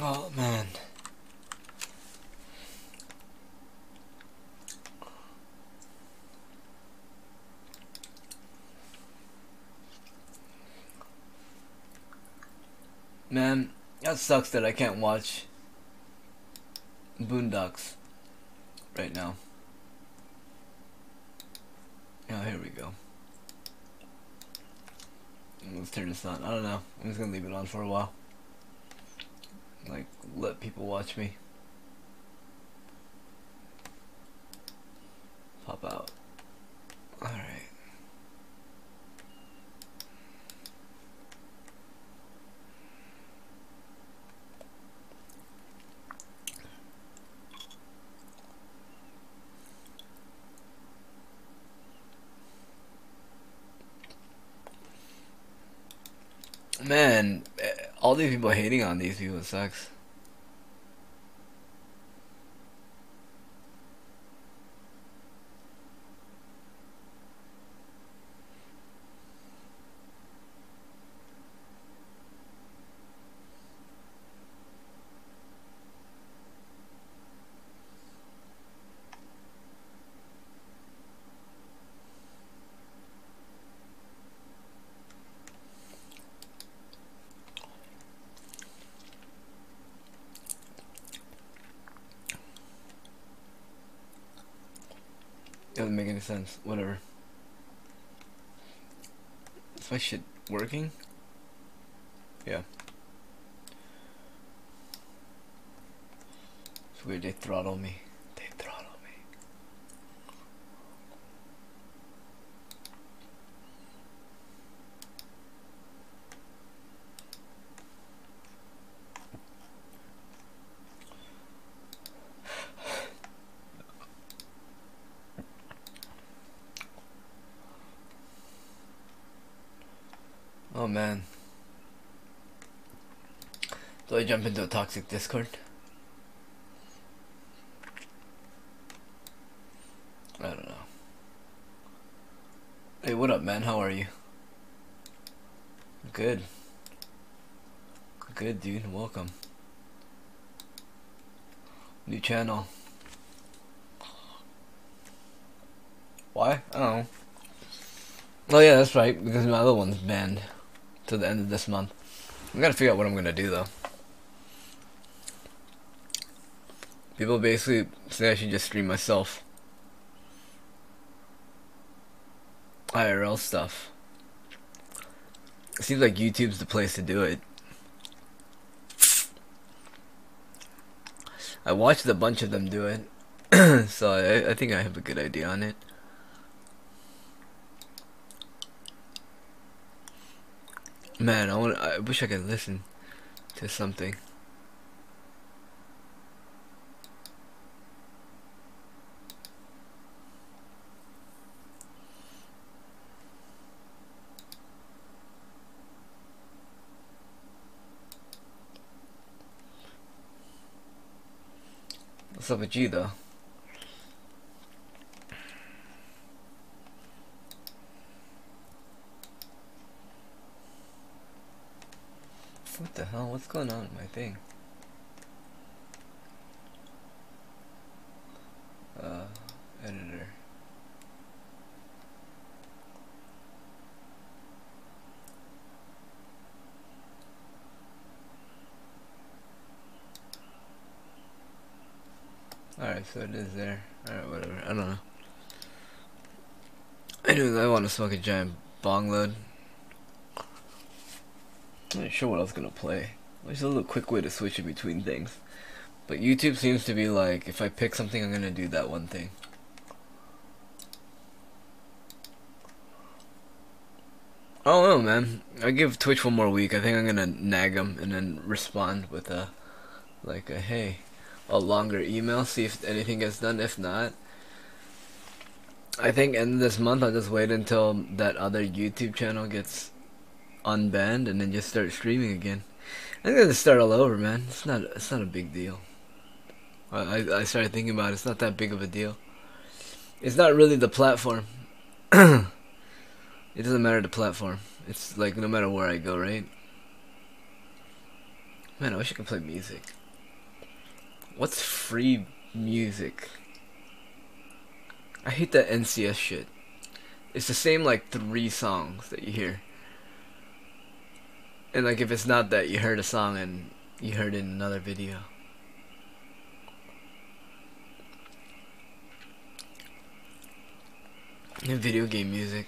Oh man. Man, that sucks that I can't watch Boondocks right now. Oh, here we go. Let's turn this on. I don't know. I'm just gonna leave it on for a while. Like, let people watch me. Pop out. Alright. Man, all these people hating on these people sucks. Doesn't make any sense. Whatever. Is my shit working? Yeah. It's weird, they throttle me. They throttle me. Oh man. Do I jump into a toxic Discord? I don't know. Hey, what up, man? How are you? Good. Good, dude. Welcome. New channel. Why? I don't know. Oh yeah, that's right, because my other one's banned till the end of this month. I gotta figure out what I'm gonna do though. People basically say I should just stream myself. IRL stuff. It seems like YouTube's the place to do it. I watched a bunch of them do it, so I think I have a good idea on it. Man, I wish I could listen to something. What's up with you though? What the hell? What's going on with my thing? Editor. Alright, so it is there. Alright, whatever. I don't know. Anyways, I want to smoke a giant bong load. I'm not sure what I was gonna play. There's a little quick way to switch in between things. But YouTube seems to be like, if I pick something, I'm gonna do that one thing. I don't know, man. I give Twitch one more week. I think I'm gonna nag them and then respond with a, like a, hey, a longer email, see if anything gets done. If not, I think end of this month I'll just wait until that other YouTube channel gets unbanned and then just start streaming again. I'm gonna start all over, man. It's not a big deal. I started thinking about it. It's not that big of a deal. It's not really the platform. It doesn't matter the platform. It's like no matter where I go, right? Man, I wish I could play music. What's free music? I hate that NCS shit. It's the same like 3 songs that you hear. And like if it's not that, you heard a song and you heard it in another video. And video game music.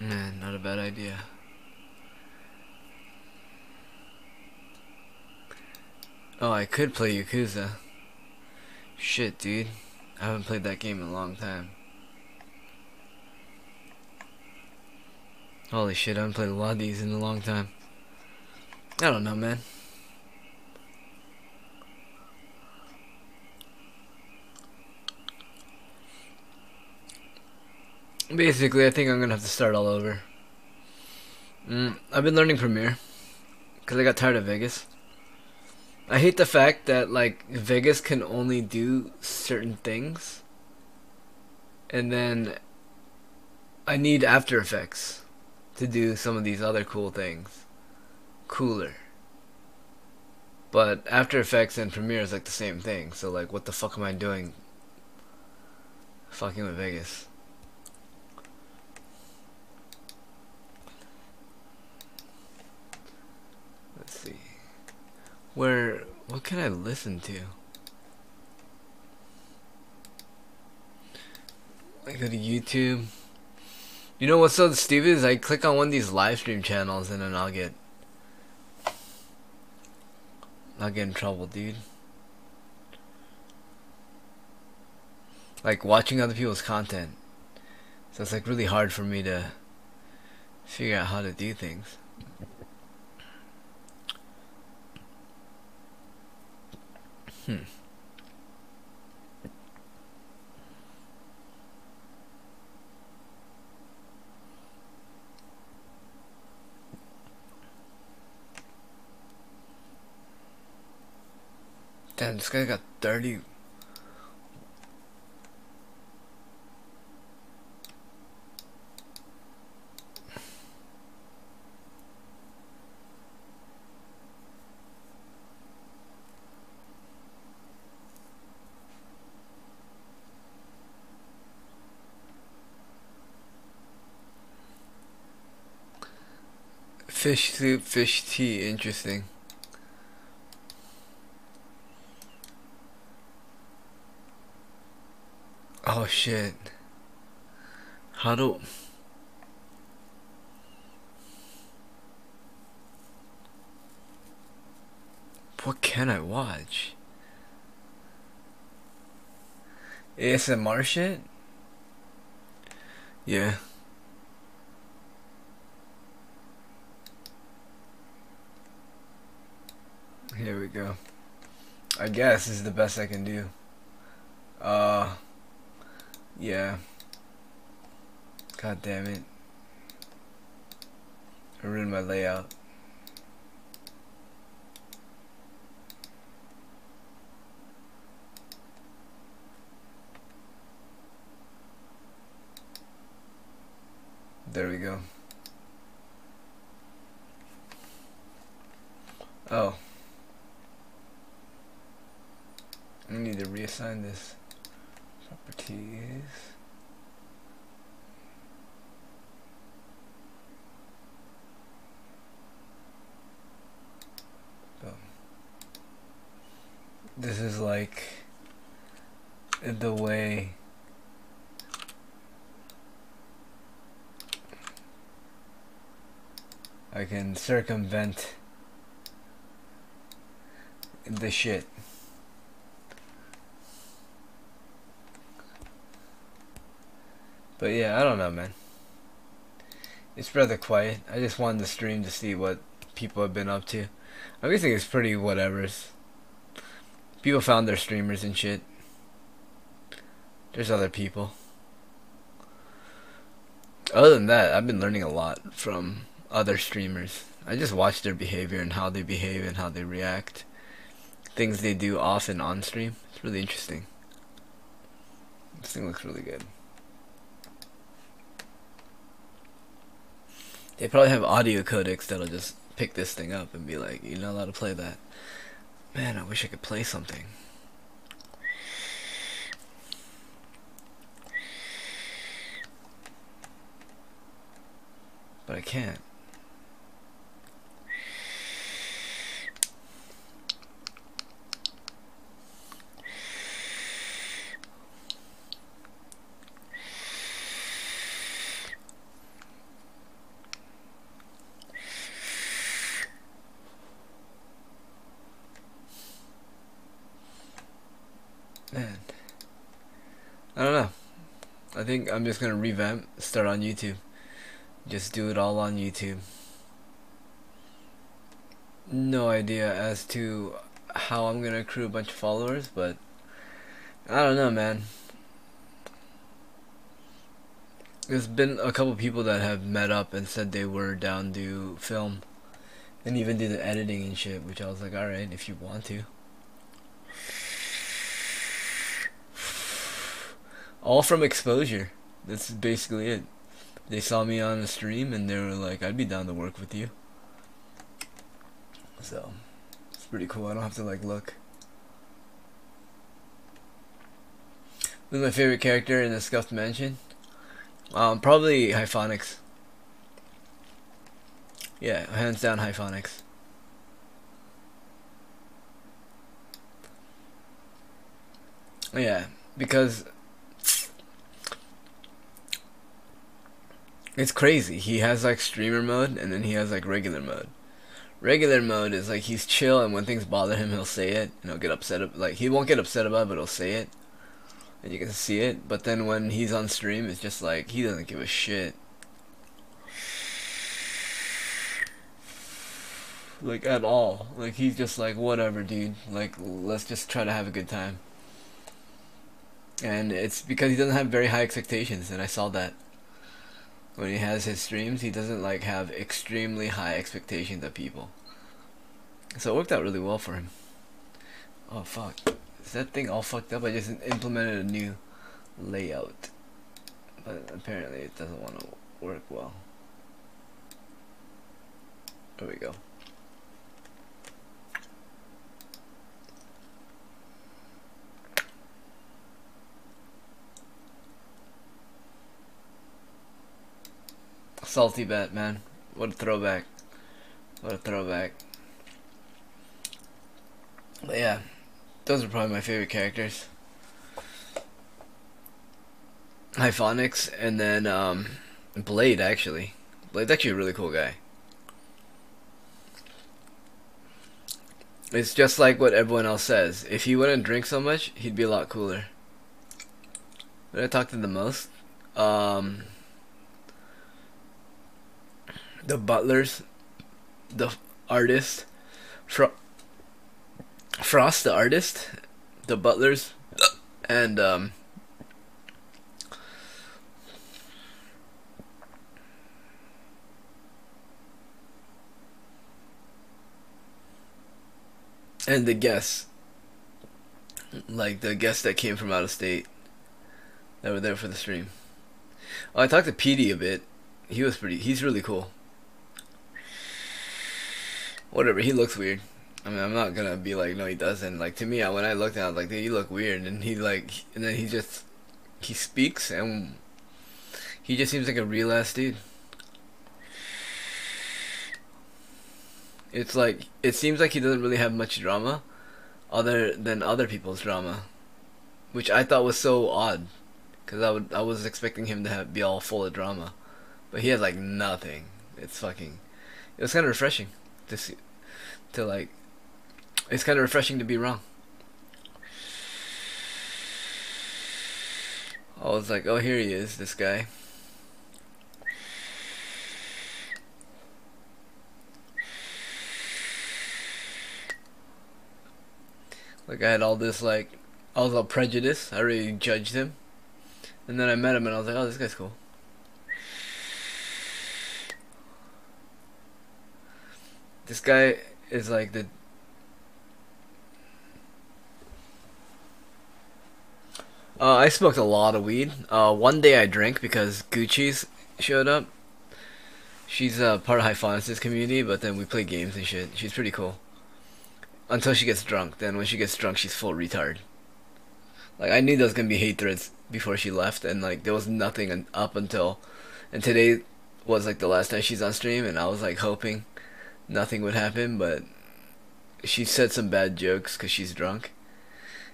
Man, not a bad idea. Oh, I could play Yakuza. Shit, dude. I haven't played that game in a long time. Holy shit, I haven't played a lot of these in a long time. I don't know, man. Basically, I think I'm gonna have to start all over. I've been learning Premiere because I got tired of Vegas. I hate the fact that like Vegas can only do certain things, and then I need After Effects to do some of these other cool things cooler. But After Effects and Premiere is like the same thing, so like what the fuck am I doing fucking with Vegas? Let's see. What can I listen to? I go to YouTube. You know what's so stupid is I click on one of these live stream channels and then I'll get in trouble, dude. Like watching other people's content. So it's like really hard for me to figure out how to do things. Damn, this guy got 30. Fish soup, fish tea, interesting. Oh shit. How do... What can I watch? ASMR shit? Yeah. Here we go. I guess this is the best I can do. Yeah. God damn it. I ruined my layout. There we go. Oh. I need to reassign this. Properties. Boom. This is like the way I can circumvent the shit. But yeah, I don't know, man. It's rather quiet. I just wanted to stream to see what people have been up to. I'm guessing it's pretty whatevers. People found their streamers and shit. There's other people. Other than that, I've been learning a lot from other streamers. I just watch their behavior and how they behave and how they react. Things they do off and on stream. It's really interesting. This thing looks really good. They probably have audio codecs that'll just pick this thing up and be like, you're not allowed to play that. Man, I wish I could play something. But I can't. Man, I don't know. I think I'm just gonna revamp, start on YouTube. Just do it all on YouTube. No idea as to how I'm gonna accrue a bunch of followers, but I don't know, man. There's been a couple people that have met up and said they were down to film and even do the editing and shit, which I was like, alright, if you want to. All from exposure. That's basically it. They saw me on a stream and they were like, I'd be down to work with you. So, it's pretty cool. I don't have to like look. Who's my favorite character in the Scuffed Mansion? Probably Hyphonics. Yeah, hands down Hyphonics. Yeah, because it's crazy. He has like streamer mode and then he has like regular mode. Regular mode is like he's chill and when things bother him he'll say it and he'll get upset. Like he won't get upset about it, but he'll say it. And you can see it. But then when he's on stream it's just like he doesn't give a shit. Like at all. Like he's just like whatever dude. Like let's just try to have a good time. And it's because he doesn't have very high expectations and I saw that. When he has his streams, he doesn't like have extremely high expectations of people. So it worked out really well for him. Oh fuck. Is that thing all fucked up? I just implemented a new layout. But apparently it doesn't want to work well. There we go. Salty bat, man. What a throwback. What a throwback. But yeah, those are probably my favorite characters. Hyphonics and then Blade actually. Blade's actually a really cool guy. It's just like what everyone else says. If he wouldn't drink so much, he'd be a lot cooler. Did I talk to the most? The butlers, the artist, Frost the artist, the butlers, and the guests, like the guests that came from out of state that were there for the stream. Oh, I talked to Petey a bit. He's really cool. Whatever, he looks weird. I mean, I'm not gonna be like, no, he doesn't. Like, to me, when I looked at him, I was like, dude, you look weird. And then he speaks, and he just seems like a real ass dude. It's like, it seems like he doesn't really have much drama, other than other people's drama, which I thought was so odd, cause I was expecting him to be all full of drama, but he has like nothing. It was kind of refreshing to see. It's kind of refreshing to be wrong. I was like, oh, here he is, this guy. Like, I had all this, like, I was all prejudiced. I really judged him. And then I met him and I was like, oh, this guy's cool. This guy is like the... I smoked a lot of weed. One day I drank because Gucci's showed up. She's part of Hyphonis' community, but then we play games and shit. She's pretty cool. Until she gets drunk. Then when she gets drunk, she's full retard. Like, I knew there was gonna be hate threads before she left, and like there was nothing up until, and today was like the last time she's on stream, and I was like hoping nothing would happen, but she said some bad jokes because she's drunk.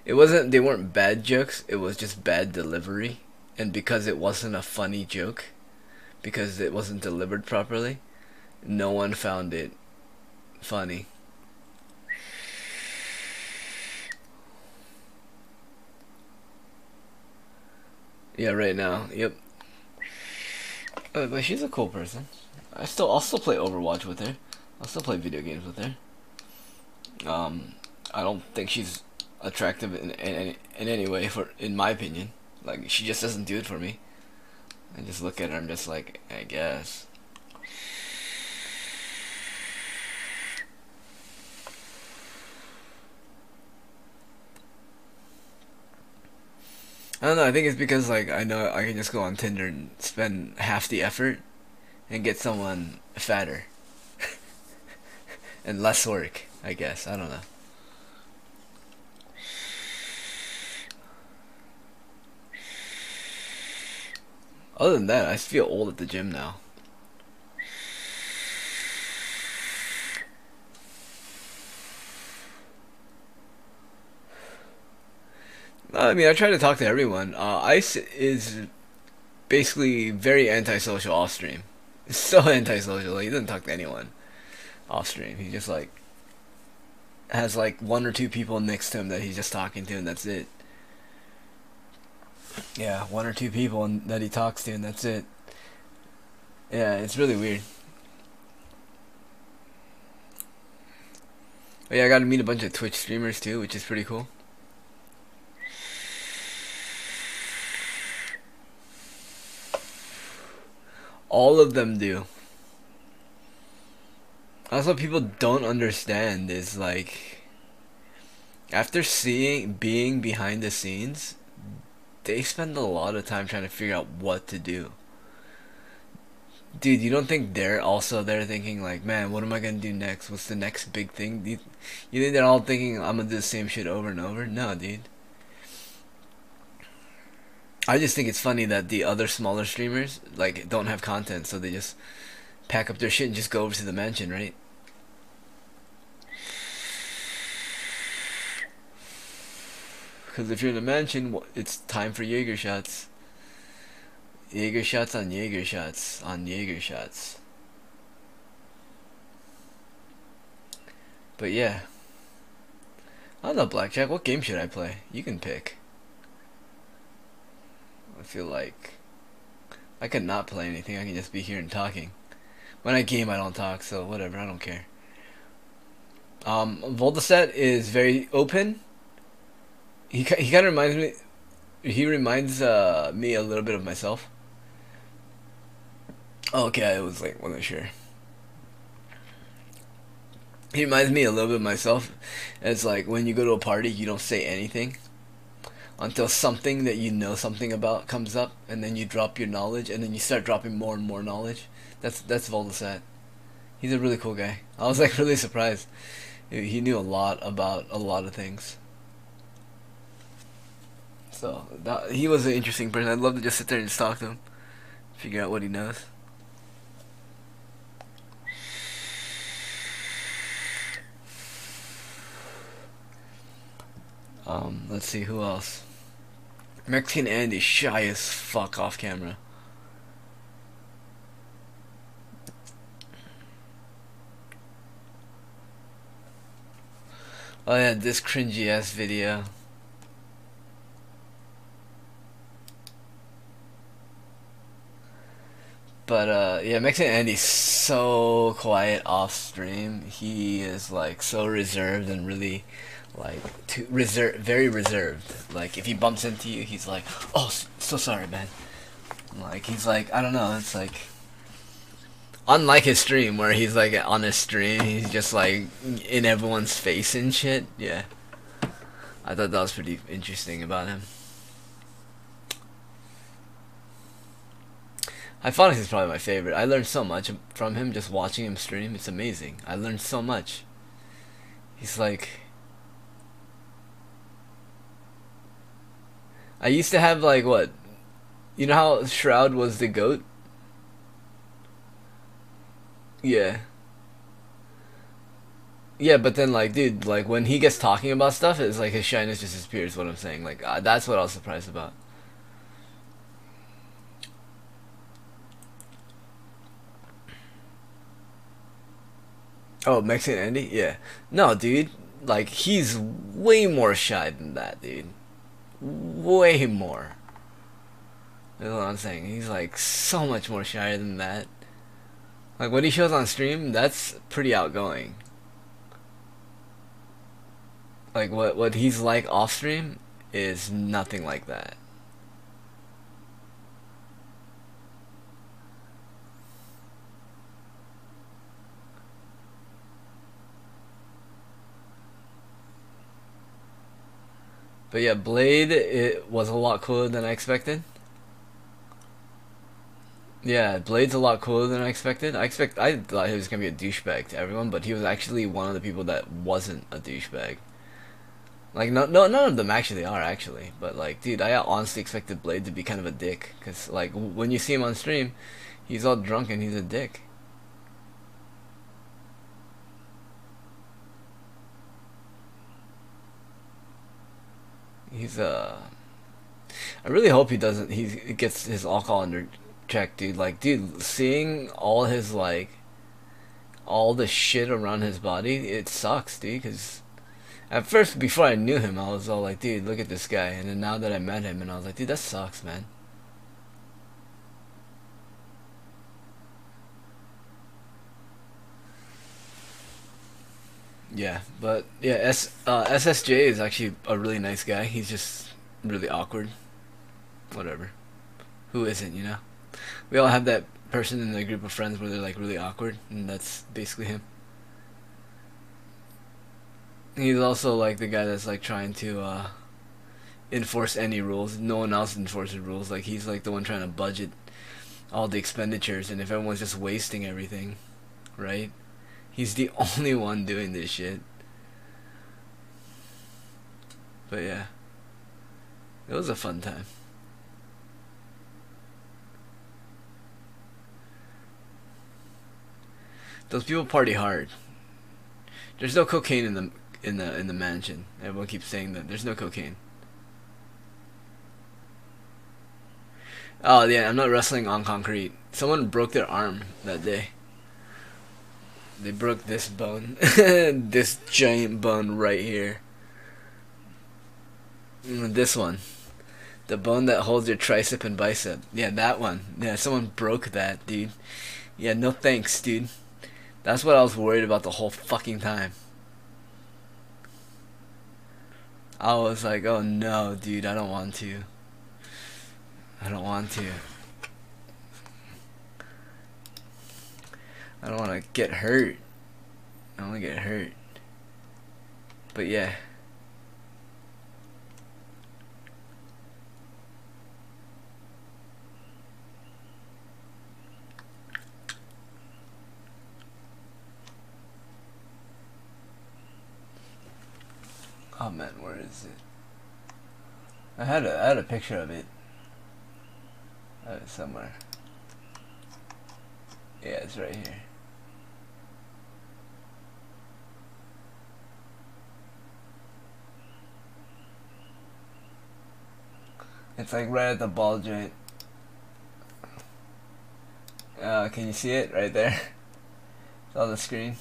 They weren't bad jokes, it was just bad delivery, and because it wasn't a funny joke, because it wasn't delivered properly, no one found it funny. Yeah, right now. Yep. But she's a cool person. I'll still play Overwatch with her. I'll still play video games with her. I don't think she's attractive in any way, in my opinion. Like, she just doesn't do it for me. I just look at her, I'm just like, I guess. I don't know, I think it's because like I know I can just go on Tinder and spend half the effort and get someone fatter and less work, I guess. I don't know. Other than that, I feel old at the gym now. I mean, I try to talk to everyone. Ice is basically very antisocial off stream. So antisocial. Like, he doesn't talk to anyone off stream. He just like has like one or two people next to him that he's just talking to, and that's it. Yeah, one or two people that he talks to, and that's it. Yeah, it's really weird. But yeah, I got to meet a bunch of Twitch streamers too, which is pretty cool. All of them do. That's what people don't understand is like after being behind the scenes, they spend a lot of time trying to figure out what to do. Dude, you don't think they're also there thinking like, man, what am I gonna do next? What's the next big thing? You think they're all thinking I'm gonna do the same shit over and over? No, dude. I just think it's funny that the other smaller streamers like don't have content, so they just pack up their shit and just go over to the mansion, right? Because if you're in a mansion, it's time for Jaeger shots. Jaeger shots on Jaeger shots on Jaeger shots. But yeah. I don't know, Blackjack. What game should I play? You can pick. I feel like I could not play anything. I can just be here and talking. When I game, I don't talk, so whatever. I don't care. Voltaset is very open. He kind of reminds me. He reminds me a little bit of myself. Oh, okay, I was like, wasn't sure. He reminds me a little bit of myself. It's like when you go to a party, you don't say anything until something that you know something about comes up, and then you drop your knowledge, and then you start dropping more and more knowledge. That's Voldasat. He's a really cool guy. I was like really surprised. He knew a lot about a lot of things. So he was an interesting person. I'd love to just sit there and just talk to him, figure out what he knows. Let's see who else. Mexican Andy, shy as fuck off camera. Oh yeah, this cringy ass video. But yeah, Mexican Andy's so quiet off stream. He is like so reserved and really like very reserved. Like if he bumps into you, he's like, "Oh, so sorry, man." Like he's like, I don't know. It's like unlike his stream where he's like on his stream, he's just like in everyone's face and shit. Yeah, I thought that was pretty interesting about him. Hyphonics is probably my favorite. I learned so much from him just watching him stream. It's amazing. I learned so much. He's like, I used to have like what? You know how Shroud was the goat? Yeah. Yeah, but then like, dude, like when he gets talking about stuff, it's like his shyness just disappears. What I'm saying, like that's what I was surprised about. Oh, Mexican Andy? Yeah. No, dude. Like he's way more shy than that, dude. Way more. That's what I'm saying. He's like so much more shy than that. Like what he shows on stream, that's pretty outgoing. Like what he's like off stream is nothing like that. But yeah, Blade, it was a lot cooler than I expected. Yeah, Blade's a lot cooler than I expected. I thought he was gonna be a douchebag to everyone, but he was actually one of the people that wasn't a douchebag. Like none of them actually are actually, but like, dude, I honestly expected Blade to be kind of a dick, cause like when you see him on stream, he's all drunk and he's a dick. He's I really hope he doesn't. He gets his alcohol under check, dude. Like, dude, seeing all his like all the shit around his body, it sucks, dude. Cause at first, before I knew him, I was all like, dude, look at this guy. And then now that I met him, and I was like, dude, that sucks, man. Yeah, but yeah, SSJ is actually a really nice guy. He's just really awkward. Whatever. Who isn't, you know? We all have that person in the group of friends where they're like really awkward, and that's basically him. He's also like the guy that's like trying to enforce any rules. No one else enforces rules. Like he's like the one trying to budget all the expenditures, and if everyone's just wasting everything, right? He's the only one doing this shit. But yeah, it was a fun time. Those people party hard. There's no cocaine in the mansion. Everyone keeps saying that. There's no cocaine. Oh yeah, I'm not wrestling on concrete. Someone broke their arm that day. They broke this bone. This giant bone right here. This one. The bone that holds your tricep and bicep. Yeah, that one. Yeah, someone broke that, dude. Yeah, no thanks, dude. That's what I was worried about the whole fucking time. I was like, oh no, dude, I don't want to. I don't want to. I don't want to get hurt. I don't want to get hurt. But yeah. Oh man, where is it? I had a picture of it. I have it somewhere. Yeah, it's right here. It's like right at the ball joint. Can you see it right there? It's on the screen.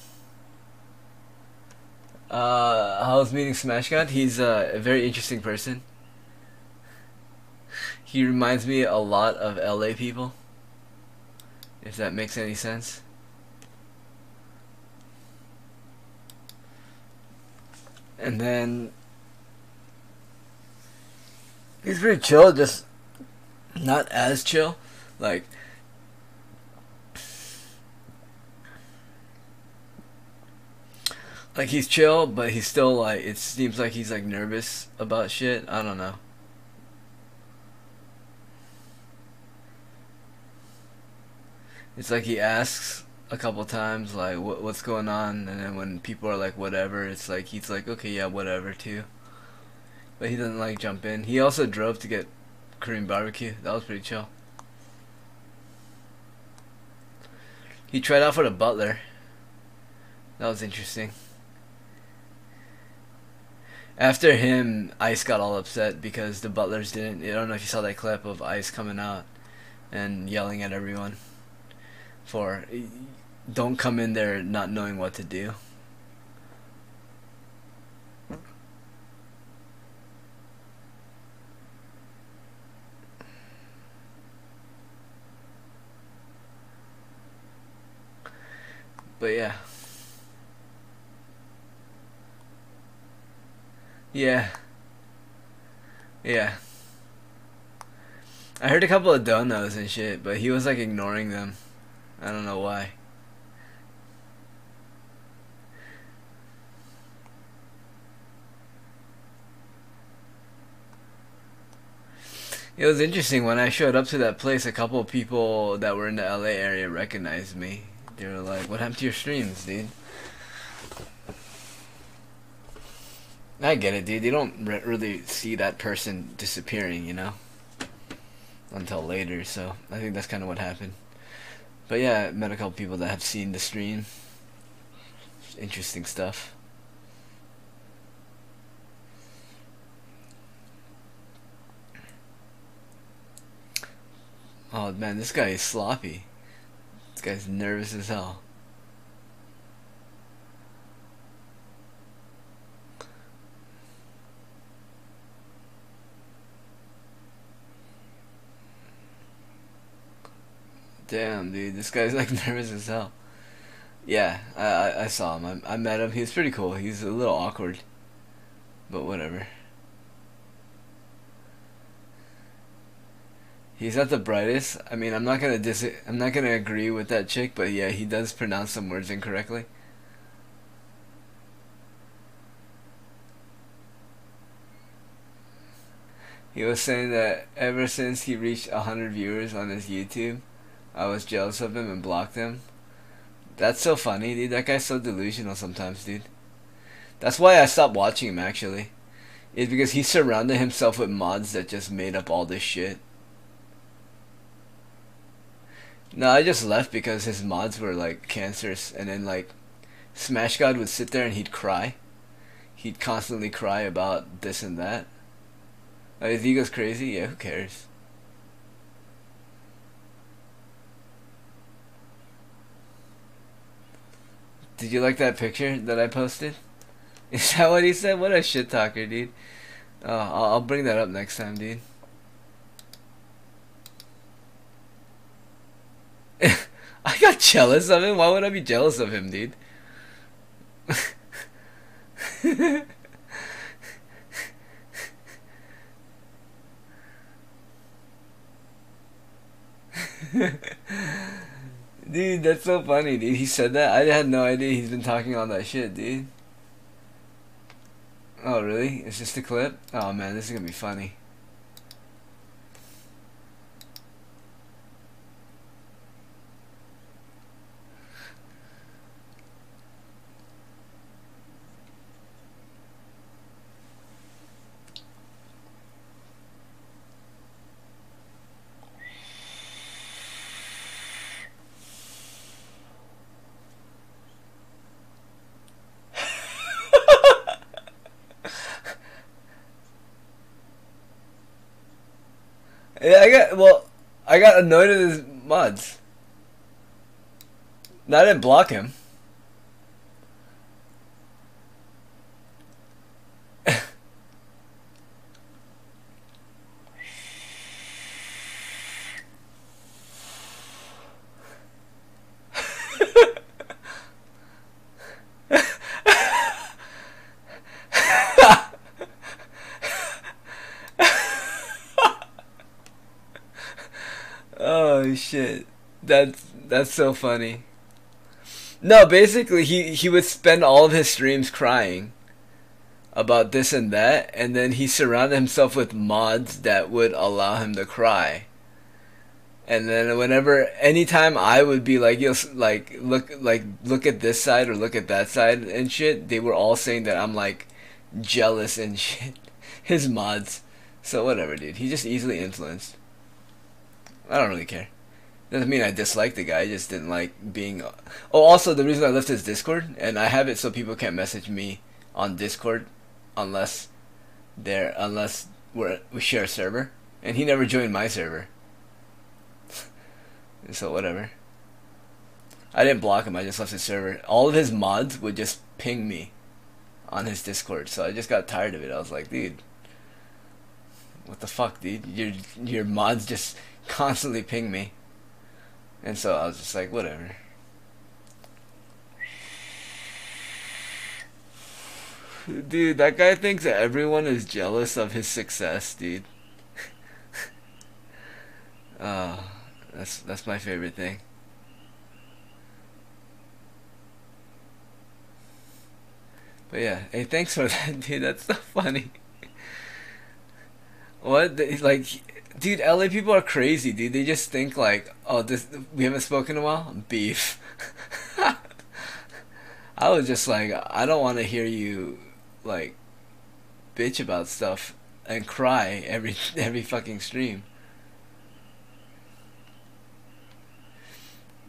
I was meeting Smash God. He's a very interesting person. He reminds me a lot of LA people, if that makes any sense. And then he's very chill, just not as chill. Like he's chill, but he's still like, it seems like he's like nervous about shit. I don't know. It's like he asks a couple times like what's going on, and then when people are like whatever, it's like he's like okay yeah whatever too. But he doesn't like jump in. He also drove to get Korean barbecue. That was pretty chill. He tried out for the butler. That was interesting. After him, Ice got all upset because the butlers didn't. I don't know if you saw that clip of Ice coming out and yelling at everyone for don't come in there not knowing what to do. But yeah. Yeah. Yeah. I heard a couple of donos and shit, but he was like ignoring them. I don't know why. It was interesting when I showed up to that place. A couple of people that were in the LA area recognized me. They were like, "What happened to your streams, dude?" I get it, dude. You don't really see that person disappearing, you know, until later. So I think that's kind of what happened. But yeah, I met a couple people that have seen the stream. Interesting stuff. Oh man, this guy is sloppy. This guy's nervous as hell. Damn, dude, this guy's like nervous as hell. Yeah, I saw him. I met him. He was pretty cool. He's a little awkward, but whatever. He's not the brightest. I mean, I'm not gonna agree with that chick, but yeah, he does pronounce some words incorrectly. He was saying that ever since he reached 100 viewers on his YouTube, I was jealous of him and blocked him. That's so funny, dude. That guy's so delusional sometimes, dude. That's why I stopped watching him, actually. It's because he surrounded himself with mods that just made up all this shit. No, I just left because his mods were like cancerous, and then like Smash God would sit there and he'd cry. He'd constantly cry about this and that. Like, his ego's crazy. Yeah, who cares? Did you like that picture that I posted? Is that what he said? What a shit talker, dude. Oh, I'll bring that up next time, dude. I got jealous of him. Why would I be jealous of him, dude? Dude, that's so funny, dude. He said that? I had no idea he's been talking all that shit, dude. Oh, really? It's just a clip? Oh, man, this is gonna be funny. Yeah, I got annoyed at his mods. No, I didn't block him. Oh shit. That's so funny. No, basically he would spend all of his streams crying about this and that, and then he surrounded himself with mods that would allow him to cry. And then anytime I would be like, yo, look at this side or look at that side and shit, they were all saying that I'm like jealous and shit. His mods. So whatever, dude. He just easily influenced. I don't really care. Doesn't mean I dislike the guy. I just didn't like being. Oh, also the reason I left his Discord, and I have it so people can't message me on Discord unless we share a server, and he never joined my server. So whatever. I didn't block him. I just left his server. All of his mods would just ping me on his Discord, so I just got tired of it. I was like, dude, what the fuck, dude? Your mods just constantly ping me. And so I was just like, whatever. Dude, that guy thinks that everyone is jealous of his success, dude. That's my favorite thing. But yeah, hey, thanks for that, dude. That's so funny. What? Like, dude, LA people are crazy, dude. They just think like, oh, this we haven't spoken in a while. Beef. I was just like, I don't want to hear you like bitch about stuff and cry every fucking stream.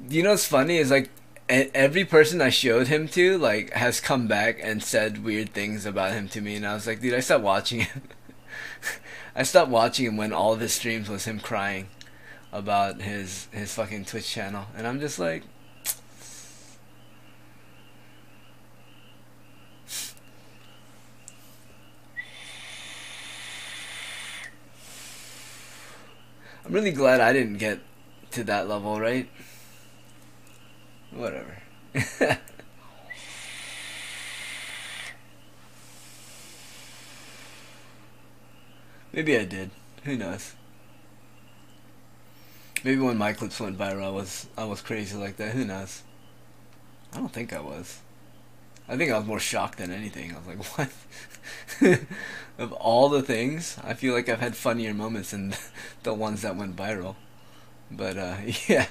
You know what's funny is like every person I showed him to like has come back and said weird things about him to me, and I was like, dude, I stopped watching him. I stopped watching him when all of his streams was him crying about his fucking Twitch channel, and I'm just like, I'm really glad I didn't get to that level, right? Whatever. Maybe I did. Who knows? Maybe when my clips went viral, I was crazy like that. Who knows? I don't think I was. I think I was more shocked than anything. I was like, what? Of all the things, I feel like I've had funnier moments than the ones that went viral. But yeah.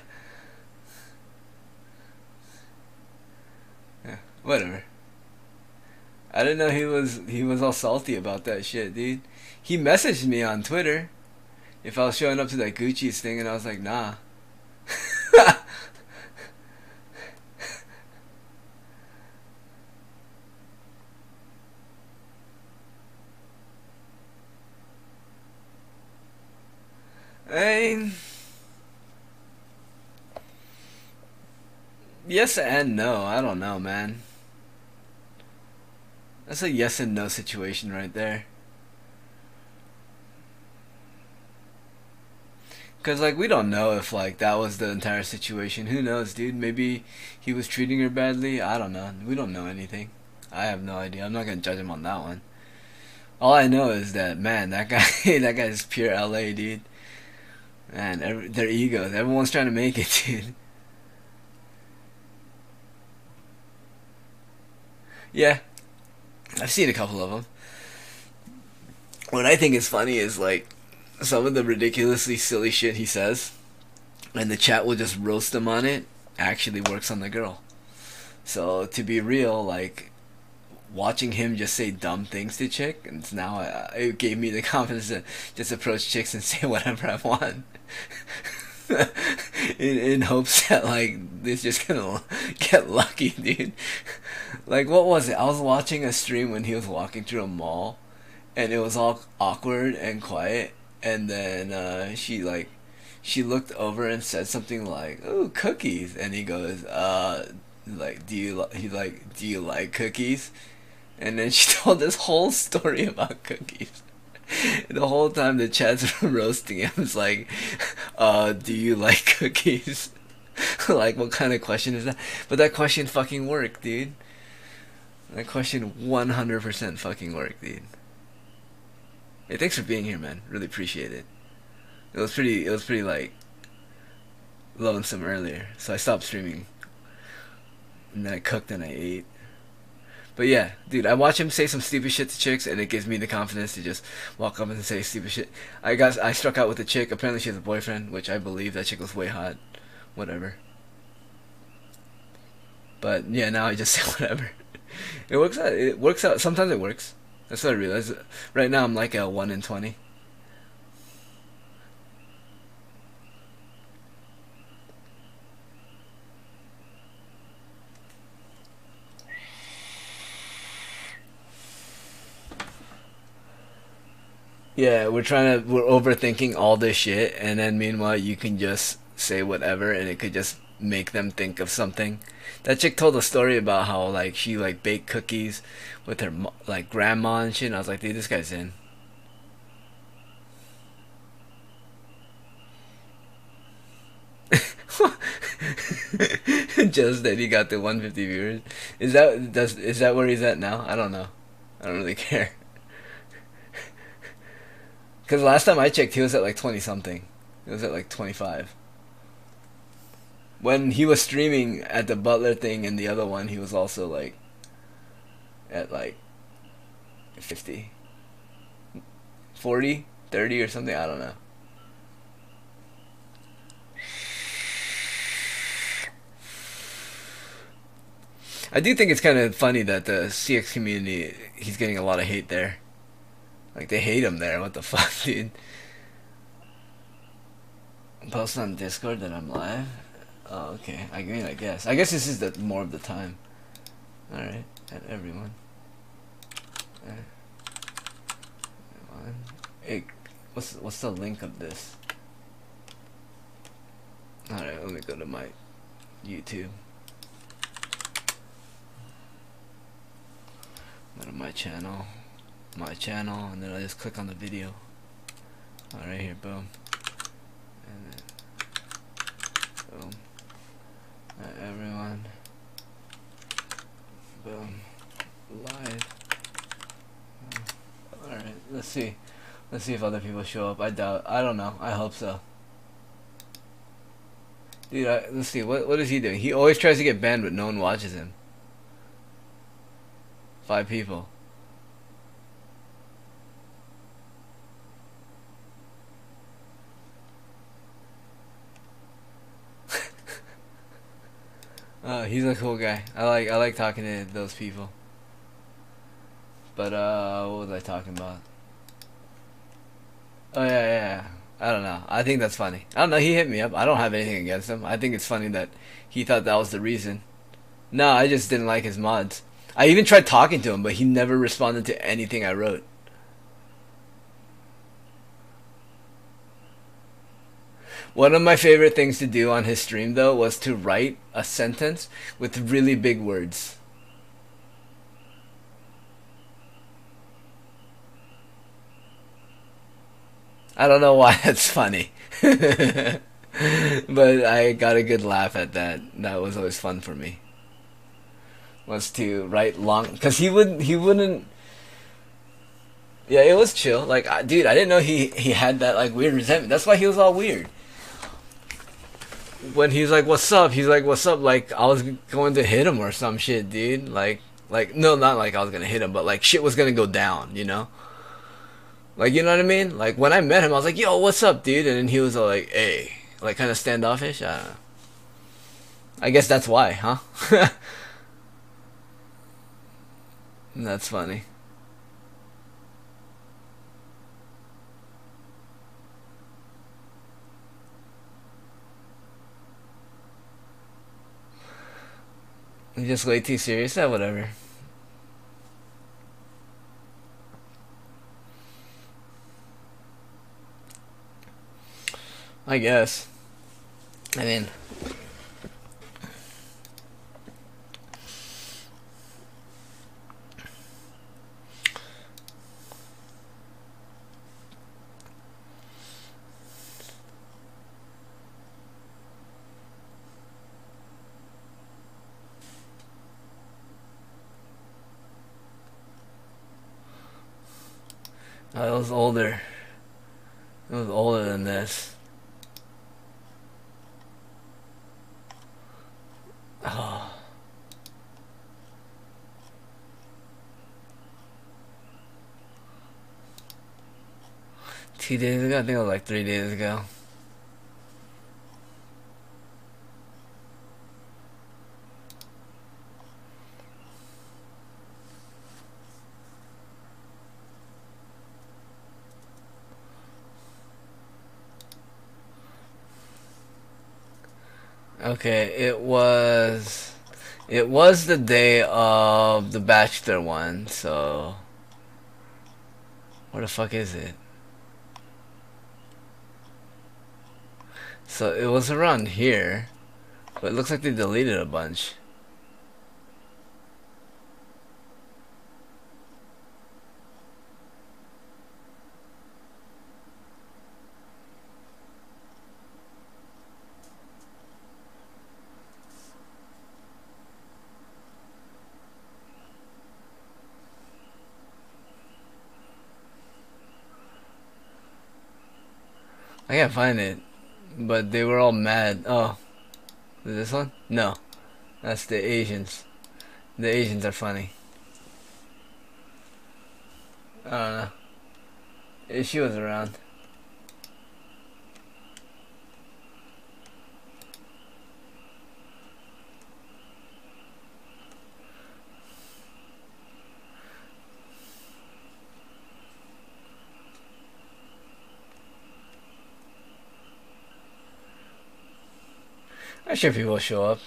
Yeah, whatever. I didn't know he was all salty about that shit, dude. He messaged me on Twitter if I was showing up to that Gucci's thing, and I was like, nah. I mean, yes and no. I don't know, man. That's a yes and no situation right there. Cause like we don't know if like that was the entire situation. Who knows, dude? Maybe he was treating her badly. I don't know. We don't know anything. I have no idea. I'm not gonna judge him on that one. All I know is that man, that guy, that guy's pure LA, dude. Man, their egos. Everyone's trying to make it, dude. Yeah, I've seen a couple of them. What I think is funny is like some of the ridiculously silly shit he says, and the chat will just roast him on it. Actually works on the girl. So to be real, like watching him just say dumb things to chick, and now it gave me the confidence to just approach chicks and say whatever I want. in hopes that like this just gonna get lucky, dude. Like what was it? I was watching a stream when he was walking through a mall, and it was all awkward and quiet, and then she looked over and said something like, "Ooh, cookies," and he goes, like, do you like cookies?" And then she told this whole story about cookies. The whole time the chat's roasting him. It's like, do you like cookies? Like, what kind of question is that? But that question fucking worked, dude. That question 100% fucking worked, dude. Hey, thanks for being here, man. Really appreciate it. It was pretty like lonesome earlier, so I stopped streaming. And then I cooked and I ate. But yeah, dude, I watch him say some stupid shit to chicks, and it gives me the confidence to just walk up and say stupid shit. I struck out with a chick. Apparently, she has a boyfriend, which I believe that chick was way hot. Whatever. But yeah, now I just say whatever. It works out. It works out. Sometimes it works. That's what I realize. Right now, I'm like a 1 in 20. Yeah, we're overthinking all this shit, and then meanwhile, you can just say whatever, and it could just make them think of something. That chick told a story about how like she like baked cookies with her like grandma and shit. And I was like, dude, this guy's in. Just that he got the 150 viewers. Is that where he's at now? I don't know. I don't really care. Cause last time I checked, he was at like 20 something. He was at like 25. When he was streaming at the Butler thing and the other one, he was also like at like 50, 40, 30 or something. I don't know. I do think it's kind of funny that the CX community, he's getting a lot of hate there. Like they hate him there. What the fuck, dude? Post on Discord that I'm live. Oh, okay. I mean, I guess. I guess this is the more of the time. All right, at everyone. Everyone. Hey, what's the link of this? All right, let me go to my YouTube. Go to my channel, and then I just click on the video. All right, here, boom, and then boom. Everyone, boom, live. All right, let's see if other people show up. I don't know. I hope so. Dude, let's see. What is he doing? He always tries to get banned, but no one watches him. 5 people. He's a cool guy. I like talking to those people. But what was I talking about? Oh yeah. I don't know. I think that's funny. I don't know. He hit me up. I don't have anything against him. I think it's funny that he thought that was the reason. No, I just didn't like his mods. I even tried talking to him, but he never responded to anything I wrote. One of my favorite things to do on his stream, though, was to write a sentence with really big words. I don't know why that's funny. But I got a good laugh at that. That was always fun for me. Was to write long, because he wouldn't. Yeah, it was chill. Like, dude, I didn't know he had that like weird resentment. That's why he was all weird. When he's like, "What's up?" He's like, "What's up?" Like I was going to hit him or some shit, dude. Like no, not like I was gonna hit him, but like shit was gonna go down, you know. Like, you know what I mean? Like when I met him, I was like, "Yo, what's up, dude?" And then he was all like, "Hey," like kind of standoffish. I don't know. I guess that's why, huh? That's funny. You just way too serious. Whatever. I guess. I mean, I was older. It was older than this. Oh. 2 days ago? I think it was like 3 days ago. Okay, it was the day of the Bachelor one, so where the fuck is it? So it was around here, but it looks like they deleted a bunch. I can't find it, but they were all mad. Oh, is this one? No, that's the Asians. The Asians are funny. I don't know. She was around. I'm sure people will show up.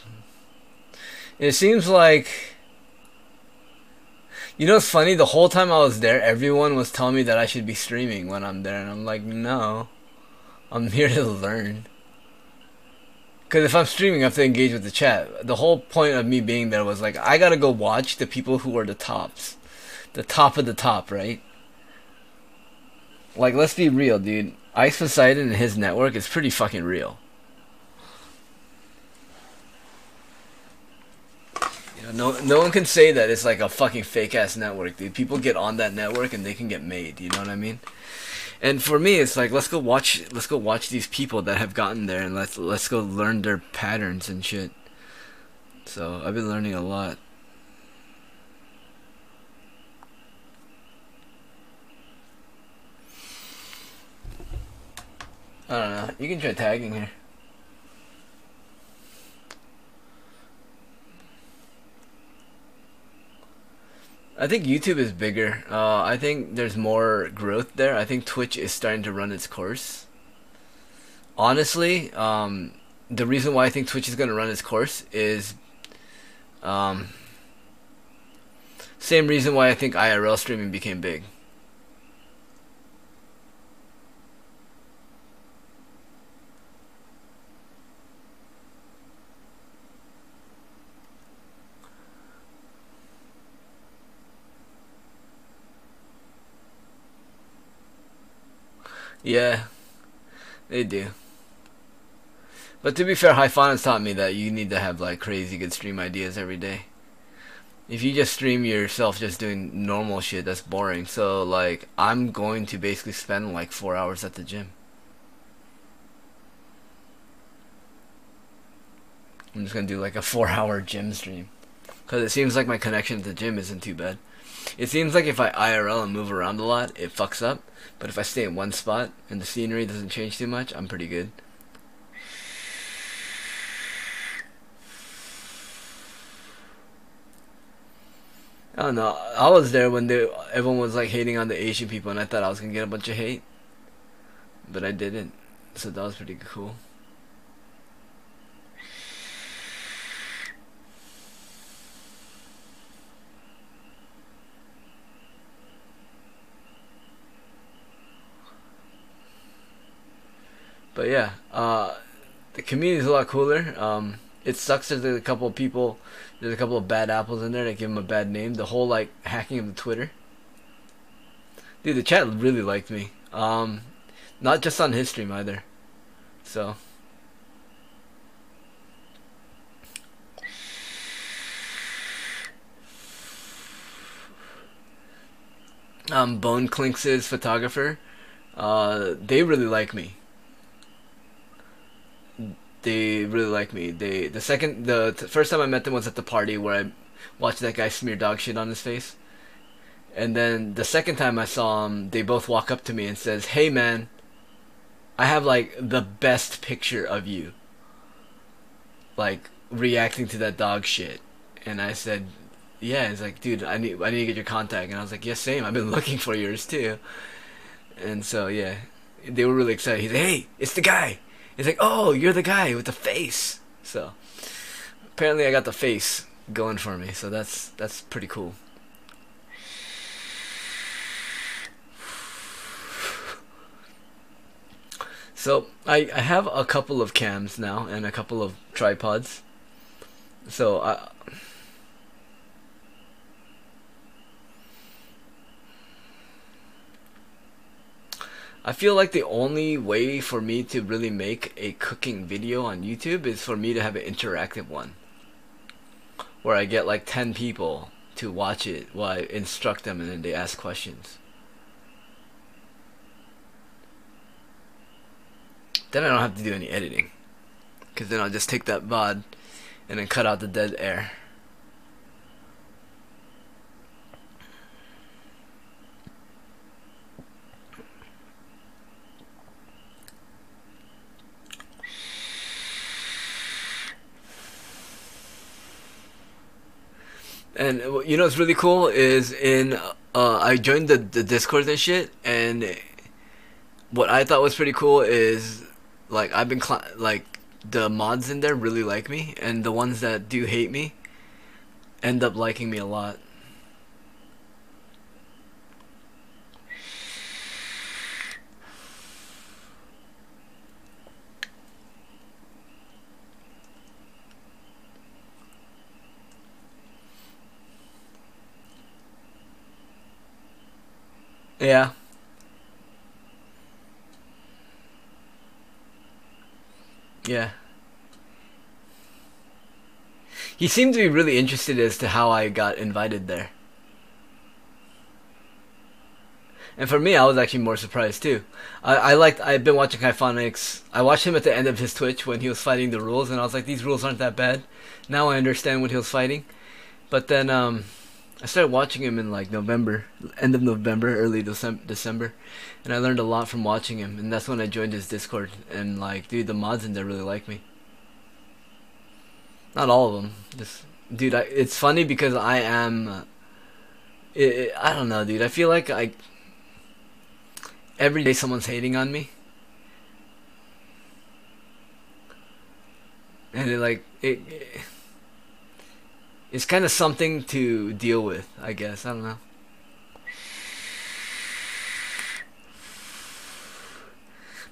It seems like, you know, it's funny. The whole time I was there, everyone was telling me that I should be streaming when I'm there, and I'm like, no, I'm here to learn. Because if I'm streaming, I have to engage with the chat. The whole point of me being there was like, I gotta go watch the people who are the tops, the top of the top, right? Like, let's be real, dude. Ice Poseidon and his network is pretty fucking real. No one can say that it's like a fucking fake ass network, dude. People get on that network and they can get made. You know what I mean? And for me, it's like let's go watch these people that have gotten there, and let's go learn their patterns and shit. So I've been learning a lot. I don't know. You can try tagging here. I think YouTube is bigger. I think there's more growth there. I think Twitch is starting to run its course. Honestly, the reason why I think Twitch is going to run its course is um, same reason why I think IRL streaming became big. Yeah, they do. But to be fair, Hyphonics taught me that you need to have like crazy good stream ideas every day. If you just stream yourself just doing normal shit, that's boring. So like, I'm going to basically spend like 4 hours at the gym. I'm just gonna do like a 4 hour gym stream. Cause it seems like my connection to the gym isn't too bad. It seems like if I IRL and move around a lot, it fucks up. But if I stay in one spot and the scenery doesn't change too much, I'm pretty good. I don't know. I was there when everyone was like hating on the Asian people, and I thought I was gonna get a bunch of hate, but I didn't. So that was pretty cool. But yeah, the community is a lot cooler. It sucks that there's a couple of bad apples in there that give them a bad name. The whole like hacking of the Twitter. Dude, the chat really liked me. Not just on his stream either. So. Bone Clinks' photographer. They really like me. They really like me. The first time I met them was at the party where I watched that guy smear dog shit on his face, And then the second time I saw them, they both walk up to me and says, "Hey man, I have like the best picture of you, like reacting to that dog shit." And I said, "Yeah." It's like, "Dude, I need to get your contact." And I was like, "Yeah, same. I've been looking for yours too." And so yeah, they were really excited. He's like, "Hey, it's the guy." He's like, "Oh, you're the guy with the face." So apparently I got the face going for me. So that's pretty cool. So I have a couple of cams now and a couple of tripods. So I feel like the only way for me to really make a cooking video on YouTube is for me to have an interactive one where I get like 10 people to watch it while I instruct them and then they ask questions. Then I don't have to do any editing because then I'll just take that VOD and then cut out the dead air. And you know what's really cool is I joined the Discord and shit, and what I thought was pretty cool is like like the mods in there really like me, and the ones that do hate me end up liking me a lot. Yeah, yeah. He seemed to be really interested as to how I got invited there. And for me, I was actually more surprised too. I've been watching Hyphonics. I watched him at the end of his Twitch when he was fighting the rules, and I was like, these rules aren't that bad. Now I understand what he was fighting. But then I started watching him in like November, end of November, early December, and I learned a lot from watching him. And that's when I joined his Discord. And like, dude, the mods in there really like me. Not all of them. Just, dude, it's funny because I am. I don't know, dude. I feel like every day someone's hating on me, and it's kind of something to deal with. I guess I don't know.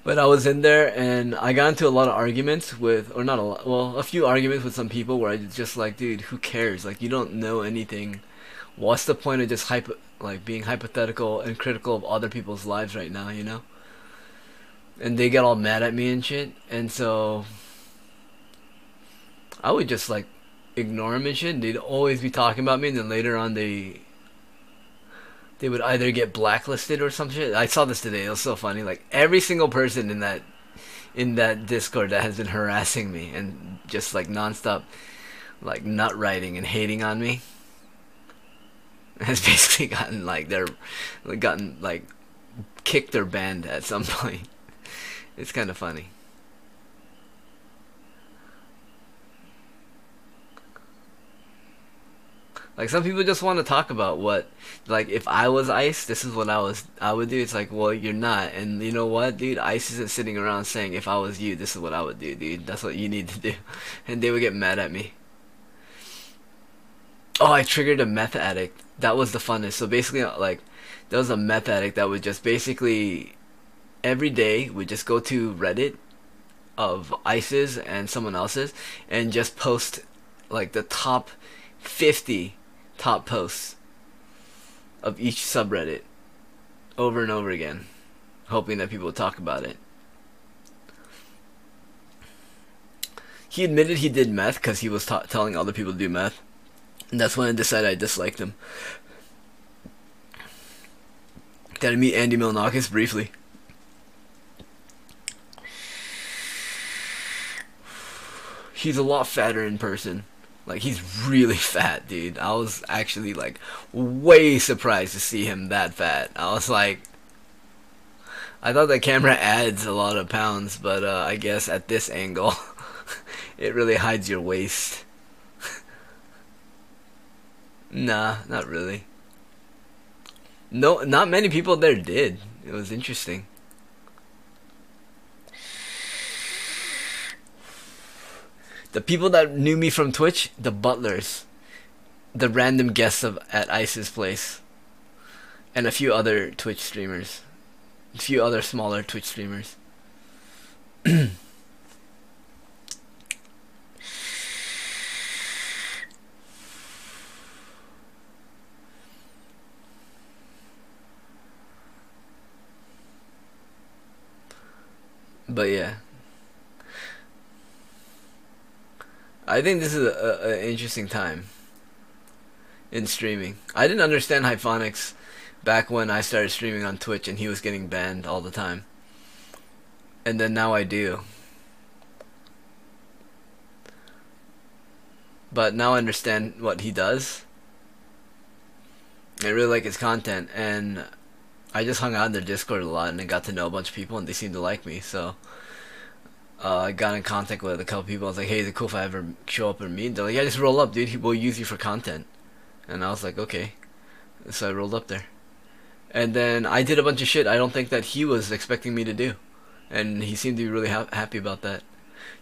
But I was in there and I got into a lot of arguments with, or not a lot, well, a few arguments with some people where I just like, dude, who cares? Like, you don't know anything. What's the point of just like being hypothetical and critical of other people's lives right now, you know? And they get all mad at me and shit. And so I would just like ignore them and shit. And they'd always be talking about me, and then later on they would either get blacklisted or some shit. I saw this today. It was so funny. Like every single person in that Discord that has been harassing me and just like nonstop like nut writing and hating on me has basically gotten like kicked or banned at some point. It's kind of funny. Like some people just want to talk about what, like if I was Ice, this is what I would do. It's like, well, you're not, and you know what, dude? Ice isn't sitting around saying if I was you, this is what I would do, dude. That's what you need to do, and they would get mad at me. Oh, I triggered a meth addict. That was the funnest. So basically, like, there was a meth addict that would just basically every day would just go to Reddit of Ice's and someone else's and just post like the top 50 top posts of each subreddit over and over again, hoping that people would talk about it. He admitted he did meth because he was telling other people to do meth, and that's when I decided I disliked him. Did I meet Andy Milonakis briefly? He's a lot fatter in person. Like, he's really fat, dude. I was actually, like, way surprised to see him that fat. I was like, I thought the camera adds a lot of pounds, but I guess at this angle, it really hides your waist. Nah, not really. No, not many people there did. It was interesting. The people that knew me from Twitch, the butlers, the random guests of at Ice's place, and a few other Twitch streamers, a few other smaller Twitch streamers. But yeah, I think this is an interesting time in streaming. I didn't understand Hyphonics back when I started streaming on Twitch and he was getting banned all the time. And then now I do. But now I understand what he does. I really like his content, and I just hung out in their Discord a lot and I got to know a bunch of people and they seemed to like me, so I got in contact with a couple people. I was like, hey, is it cool if I ever show up and meet? They're like, yeah, just roll up, dude. We'll use you for content. And I was like, okay. So I rolled up there. And then I did a bunch of shit I don't think that he was expecting me to do. And he seemed to be really happy about that.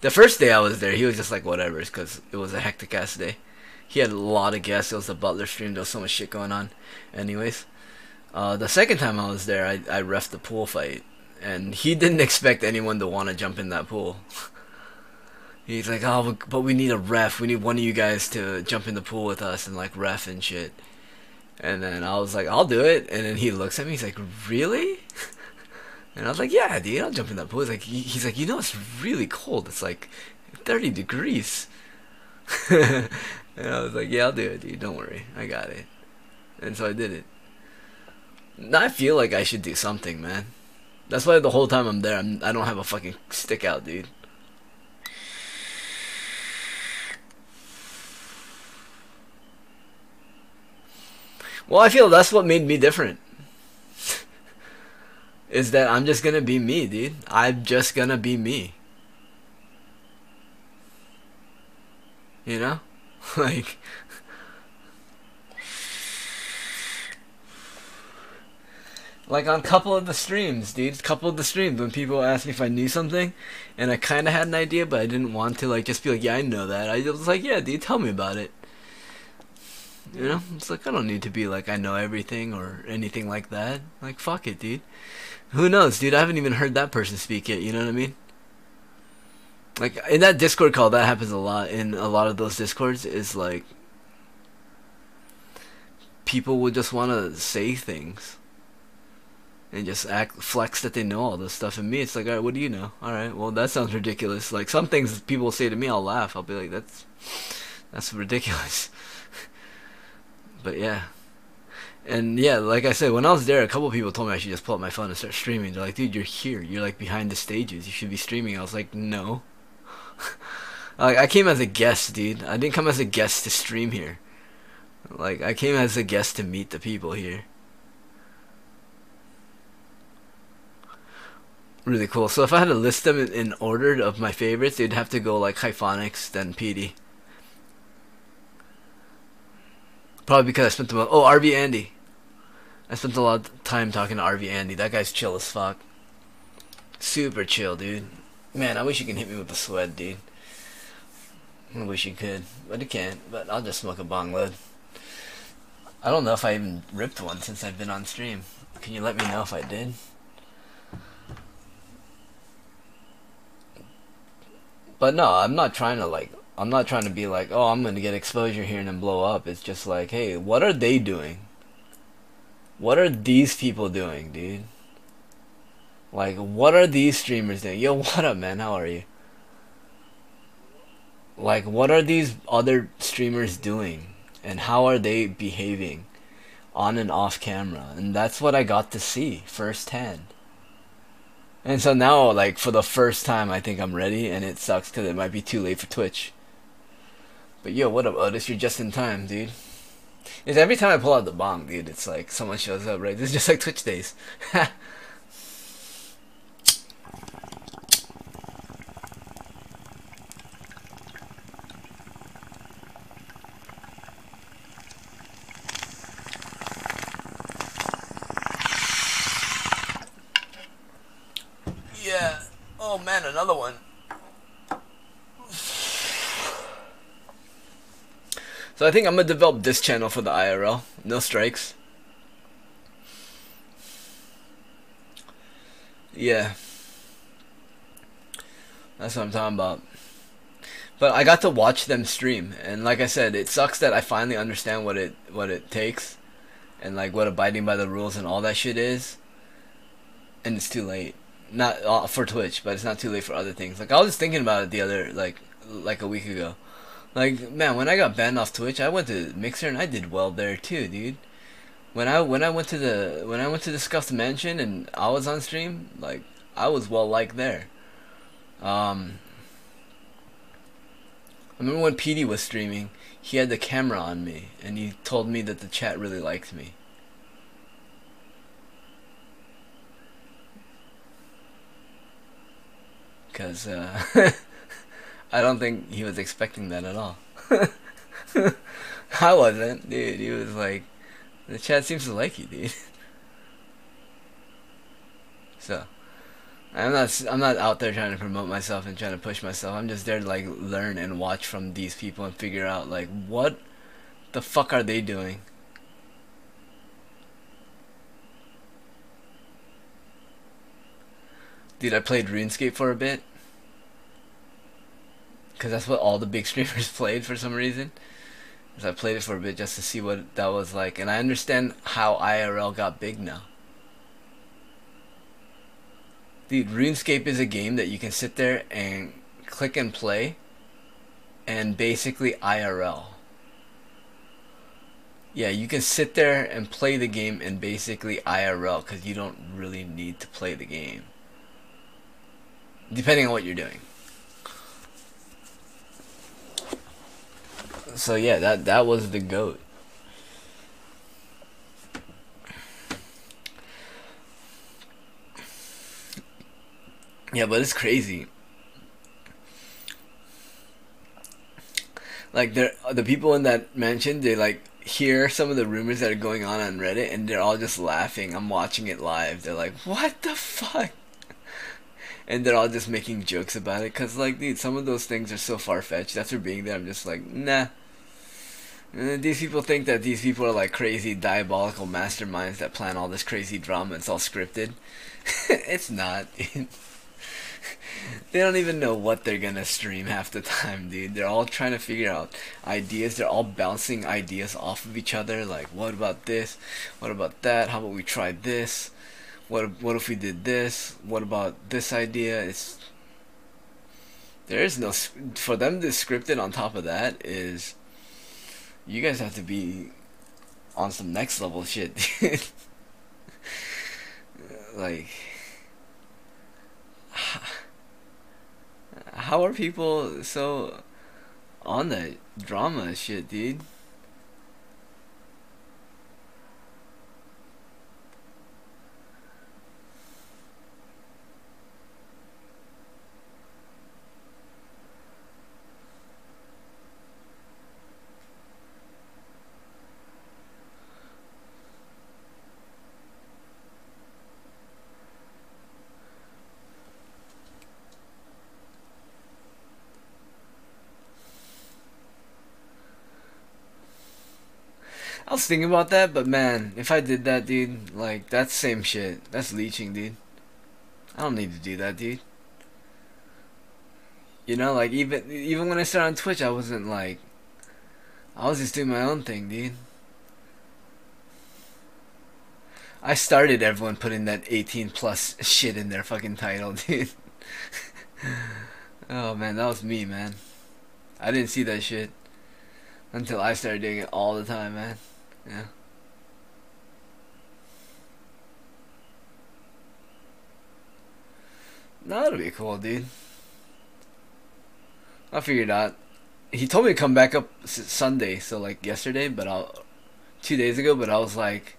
The first day I was there, he was just like, whatever, because it was a hectic ass day. He had a lot of guests. It was the Butler stream. There was so much shit going on. Anyways, the second time I was there, I refed the pool fight. And he didn't expect anyone to want to jump in that pool. He's like, oh, but we need a ref. We need one of you guys to jump in the pool with us and like ref and shit. And then I was like, I'll do it. And then he looks at me. He's like, really? And I was like, yeah, dude, I'll jump in that pool. He's like, you know, it's really cold. It's like 30 degrees. And I was like, yeah, I'll do it, dude. Don't worry. I got it. And so I did it. Now I feel like I should do something, man. That's why the whole time I'm there, I don't have a fucking stick out, dude. Well, I feel that's what made me different. Is that I'm just gonna be me, dude. I'm just gonna be me. You know? Like... Like on a couple of the streams, dude. Couple of the streams when people asked me if I knew something, and I kind of had an idea, but I didn't want to like just be like, yeah, I know that. I was like, yeah, dude, tell me about it. You know, it's like I don't need to be like I know everything or anything like that. Like fuck it, dude. Who knows, dude? I haven't even heard that person speak yet. You know what I mean? Like in that Discord call, that happens a lot. In a lot of those Discords, is like people would just want to say things. And just flex that they know all this stuff. And me, it's like, alright, what do you know? Alright, well, that sounds ridiculous. Like, some things people say to me, I'll laugh. I'll be like, that's ridiculous. But yeah. And yeah, like I said, when I was there, a couple of people told me I should just pull up my phone and start streaming. They're like, dude, you're here. You're like behind the stages. You should be streaming. I was like, no. Like, I came as a guest, dude. I didn't come as a guest to stream here. Like, I came as a guest to meet the people here. Really cool. So if I had to list them in order of my favorites, they'd have to go like Hyphonics, then PD. Probably because I spent oh, RV Andy. I spent a lot of time talking to RV Andy. That guy's chill as fuck. Super chill, dude. Man, I wish you could hit me with the sweat, dude. I wish you could, but you can't. But I'll just smoke a bong load. I don't know if I even ripped one since I've been on stream. Can you let me know if I did? But no, I'm not trying to be like, oh, I'm gonna get exposure here and then blow up. It's just like, hey, what are they doing? What are these people doing, dude? Like, what are these streamers doing? Yo, what up, man? How are you? Like, what are these other streamers doing? And how are they behaving on and off camera? And that's what I got to see firsthand. And so now, like, for the first time, I think I'm ready, and it sucks because it might be too late for Twitch. But yo, what up, Otis? You're just in time, dude. It's every time I pull out the bong, dude, it's like someone shows up, right? This is just like Twitch days. Yeah. Oh man, another one. So I think I'm gonna develop this channel for the IRL. No strikes. Yeah. That's what I'm talking about. But I got to watch them stream, and like I said, it sucks that I finally understand what it takes, and like what abiding by the rules and all that shit is, and it's too late. Not for Twitch, but it's not too late for other things. Like I was just thinking about it the other like a week ago. Like man, when I got banned off Twitch, I went to Mixer and I did well there too, dude. When I went to the Scuffed Mansion and I was on stream, like I was well liked there. Um, I remember when PD was streaming, he had the camera on me, and he told me that the chat really liked me. Because, I don't think he was expecting that at all. I wasn't, dude. He was like, the chat seems to like you, dude. So, I'm not out there trying to promote myself and trying to push myself. I'm just there to like learn and watch from these people and figure out like what the fuck are they doing? Dude, I played RuneScape for a bit because that's what all the big streamers played for some reason. So I played it for a bit just to see what that was like, and I understand how IRL got big now. Dude, RuneScape is a game that you can sit there and click and play, and basically IRL. Yeah, you can sit there and play the game and basically IRL because you don't really need to play the game, depending on what you're doing. So yeah, that was the GOAT. Yeah, but it's crazy. Like the people in that mansion, they like hear some of the rumors that are going on Reddit, and they're all just laughing. I'm watching it live. They're like, "What the fuck?" And they're all just making jokes about it. Cause like, dude, some of those things are so far fetched. After being there, I'm just like, nah. These people think that these people are like crazy diabolical masterminds that plan all this crazy drama. It's all scripted. It's not, dude. They don't even know what they're gonna stream half the time, dude. They're all trying to figure out ideas. They're all bouncing ideas off of each other. Like, what about this? What about that? How about we try this? What if we did this? What about this idea? There is no for them to script it on top of that is you guys have to be on some next level shit, dude. Like, how are people so on that drama shit, dude? I was thinking about that, but man, if I did that, dude, like, that's same shit. That's leeching, dude. I don't need to do that, dude. You know, like, even when I started on Twitch, I wasn't like, I was just doing my own thing, dude. I started everyone putting that 18 plus shit in their fucking title, dude. Oh man, that was me, man. I didn't see that shit until I started doing it all the time, man. Yeah. No, that'll be cool, dude. I'll figure it out. he told me to come back up Sunday, so like yesterday, but 2 days ago. But I was like,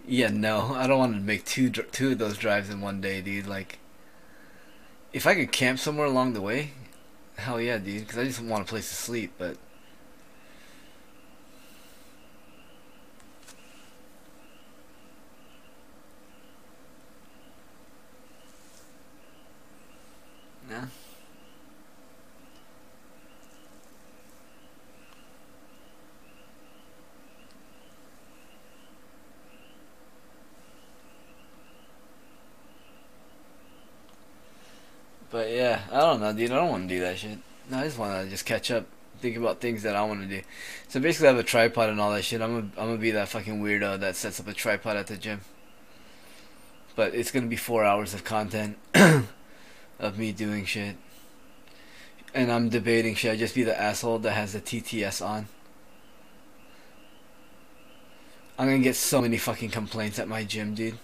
yeah, no, I don't want to make two of those drives in one day, dude. Like, if I could camp somewhere along the way, hell yeah, dude. Because I just want a place to sleep. But nah. But yeah, I don't know, dude. I don't want to do that shit. No, I just want to just catch up, think about things that I want to do. So basically, I have a tripod and all that shit. I'm gonna be that fucking weirdo that sets up a tripod at the gym. But it's gonna be 4 hours of content of me doing shit. And I'm debating, should I just be the asshole that has the TTS on? I'm gonna get so many fucking complaints at my gym, dude.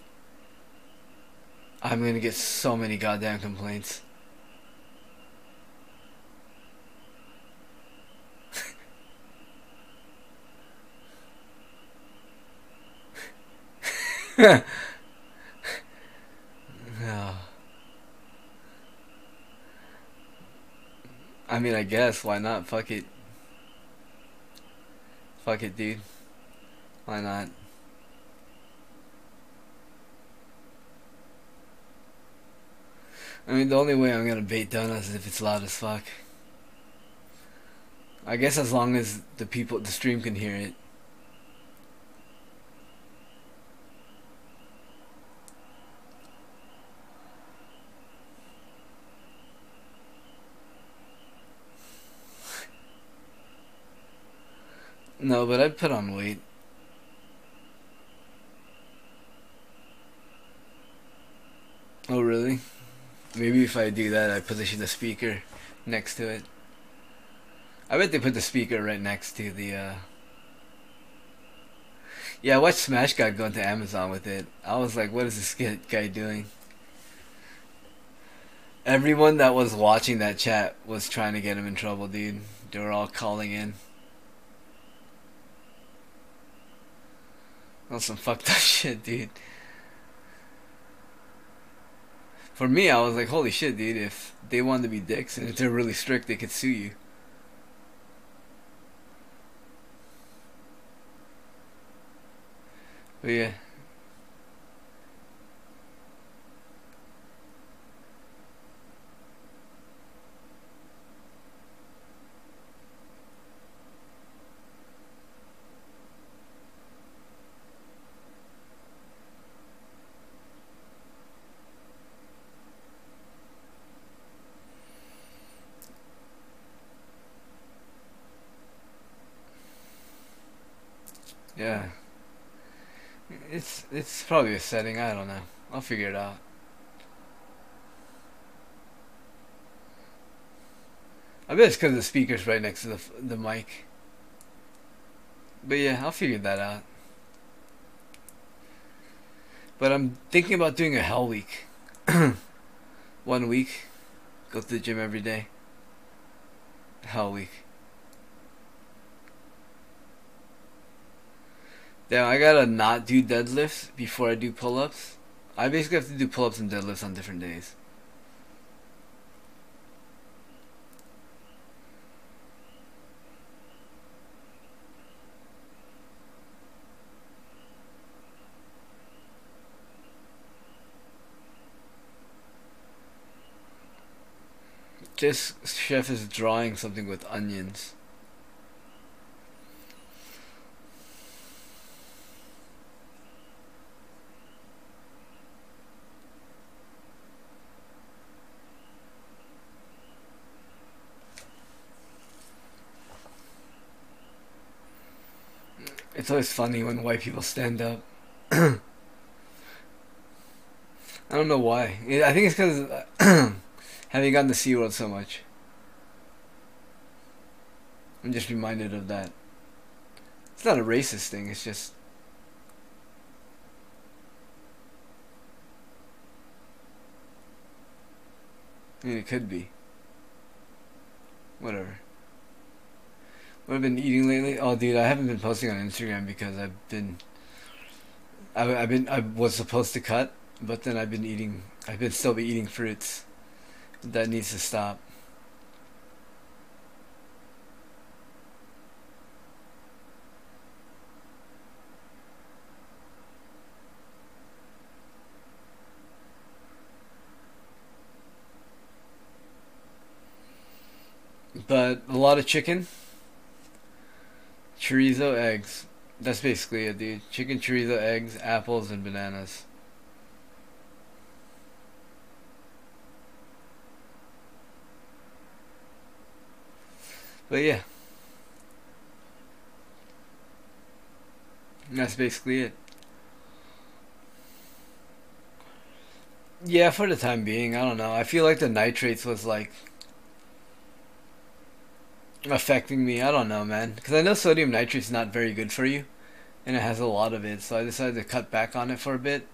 I'm gonna get so many goddamn complaints. No. I mean, I guess, why not? Fuck it. Fuck it, dude. Why not? I mean, the only way I'm gonna bait donuts is if it's loud as fuck. I guess as long as the stream can hear it. No, but I'd put on weight. Oh, really? Maybe if I do that, I position the speaker next to it. I bet they put the speaker right next to the, Yeah, I watched Smash God go into Amazon with it. I was like, what is this guy doing? Everyone that was watching that chat was trying to get him in trouble, dude. They were all calling in. That's some fucked up shit, dude. For me, I was like, holy shit, dude. If they wanted to be dicks and if they're really strict, they could sue you. But yeah. Yeah. It's probably a setting, I don't know. I'll figure it out. I bet it's because the speaker's right next to the mic. But yeah, I'll figure that out. But I'm thinking about doing a hell week. 1 week. Go to the gym every day. Hell week. Damn, I gotta not do deadlifts before I do pull-ups. I basically have to do pull-ups and deadlifts on different days. This chef is drawing something with onions. It's always funny when white people stand up. I don't know why. I think it's because having gotten to SeaWorld so much. I'm just reminded of that. It's not a racist thing, it's just... I mean, it could be. Whatever. What I've been eating lately? Oh, dude, I haven't been posting on Instagram because I was supposed to cut, but then I've been eating. I've been still be eating fruits. That needs to stop. But a lot of chicken, chorizo, eggs. That's basically it, dude. Chicken, chorizo, eggs, apples, and bananas. But yeah, that's basically it. Yeah, for the time being, I don't know. I feel like the nitrates was like affecting me. I don't know, man. Because I know sodium nitrate is not very good for you, and it has a lot of it. So I decided to cut back on it for a bit.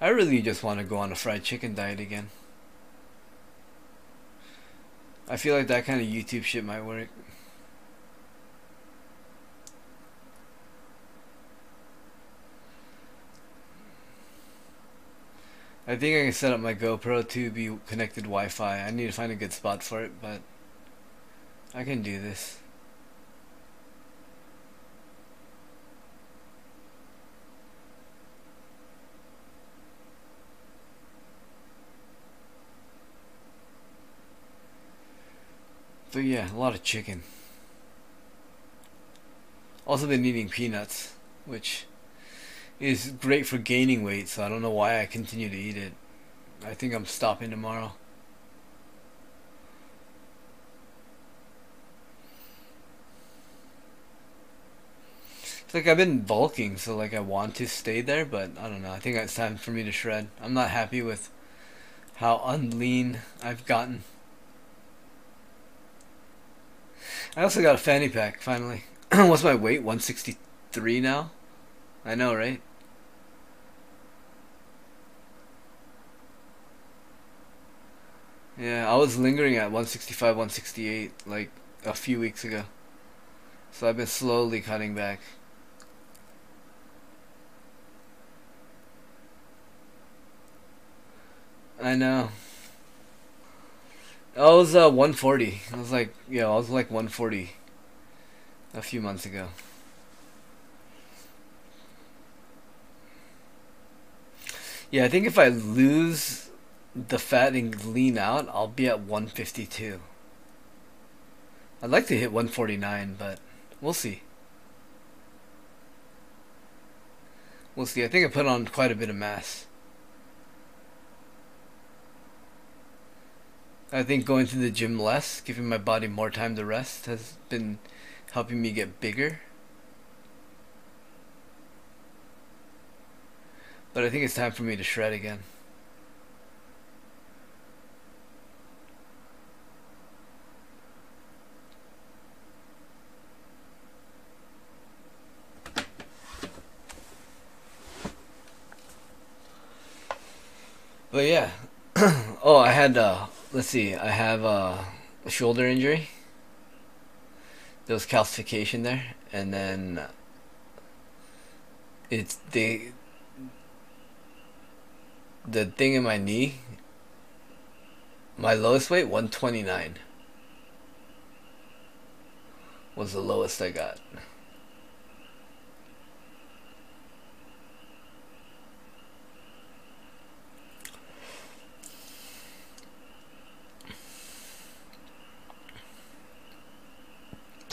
I really just want to go on a fried chicken diet again. I feel like that kind of YouTube shit might work. I think I can set up my GoPro to be connected Wi-Fi. I need to find a good spot for it, but I can do this. But yeah, a lot of chicken. Also been eating peanuts, which is great for gaining weight, so I don't know why I continue to eat it. I think I'm stopping tomorrow. It's like I've been bulking, so like I want to stay there, but I don't know. I think it's time for me to shred. I'm not happy with how unlean I've gotten. I also got a fanny pack finally. What's my weight? 163 now? I know, right? Yeah, I was lingering at 165, 168 like a few weeks ago. So I've been slowly cutting back. I know. I was 140. I was like, yeah, I was like 140 a few months ago. Yeah, I think if I lose the fat and lean out, I'll be at 152. I'd like to hit 149, but we'll see. We'll see. I think I put on quite a bit of mass. I think going to the gym less, giving my body more time to rest, has been helping me get bigger. But I think it's time for me to shred again. But yeah. Oh, I had let's see. I have a shoulder injury. There was calcification there, and then it's the thing in my knee. My lowest weight, 129, was the lowest I got.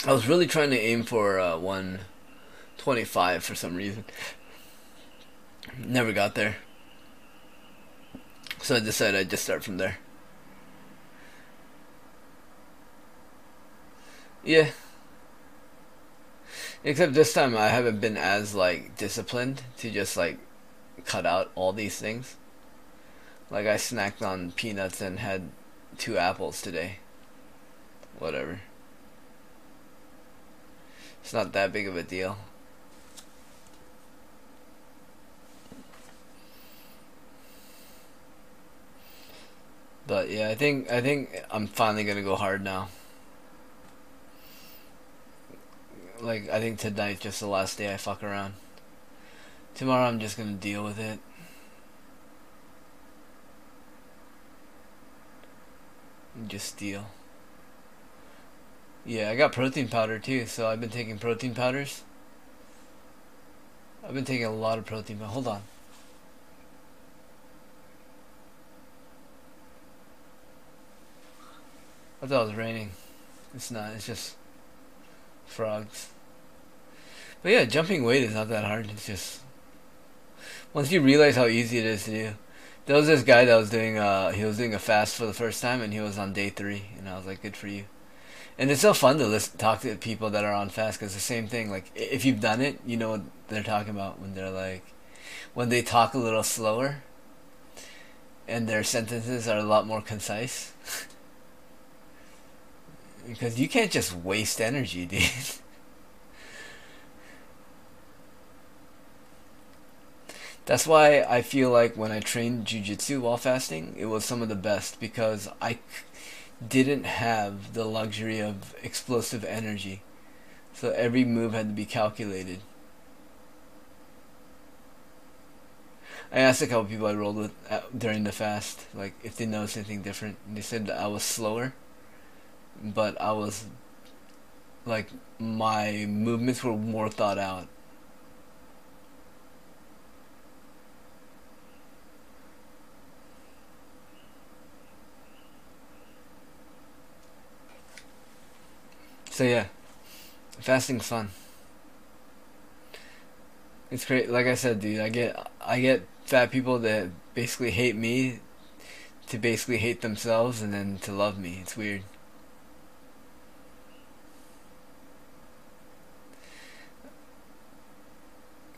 I was really trying to aim for 125 for some reason. Never got there. So I decided I'd just start from there. Yeah. Except this time I haven't been as like disciplined to just like cut out all these things. Like I snacked on peanuts and had 2 apples today. Whatever. It's not that big of a deal. But yeah, I think I'm finally gonna go hard now. Like, I think tonight's just the last day I fuck around. Tomorrow I'm just gonna deal with it. And just deal. Yeah, I got protein powder too, so I've been taking protein powders. I've been taking a lot of protein powder. Hold on. I thought it was raining. It's not, it's just frogs. But yeah, jumping weight is not that hard. It's just once you realize how easy it is to do. There was this guy that was doing he was doing a fast for the first time and he was on day 3 and I was like, good for you. And it's so fun to talk to people that are on fast because the same thing. Like if you've done it, you know what they're talking about when they're like when they talk a little slower and their sentences are a lot more concise. Because you can't just waste energy, dude. That's why I feel like when I trained jiu-jitsu while fasting, it was some of the best because I didn't have the luxury of explosive energy. So every move had to be calculated. I asked a couple people I rolled with during the fast, like if they noticed anything different. And they said that I was slower, but I was like my movements were more thought out. So yeah, fasting's fun. It's great. Like I said, dude, I get fat people that basically hate me to basically hate themselves and then to love me. It's weird.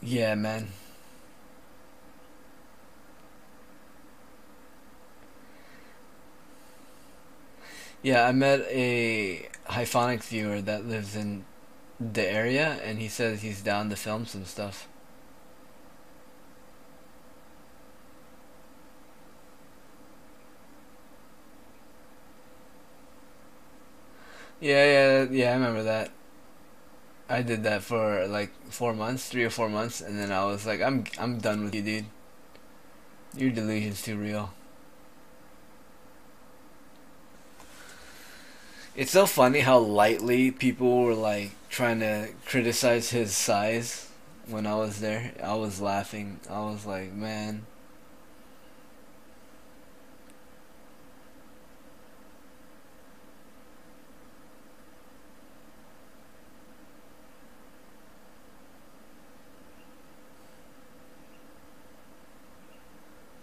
Yeah, man. Yeah, I met a Hyphonics viewer that lives in the area, and he says he's down to film some stuff. Yeah, I remember that. I did that for like 4 months, 3 or 4 months, and then I was like, I'm done with you, dude. Your delusion's too real. It's so funny how lightly people were like trying to criticize his size when I was there. I was laughing. I was like, man.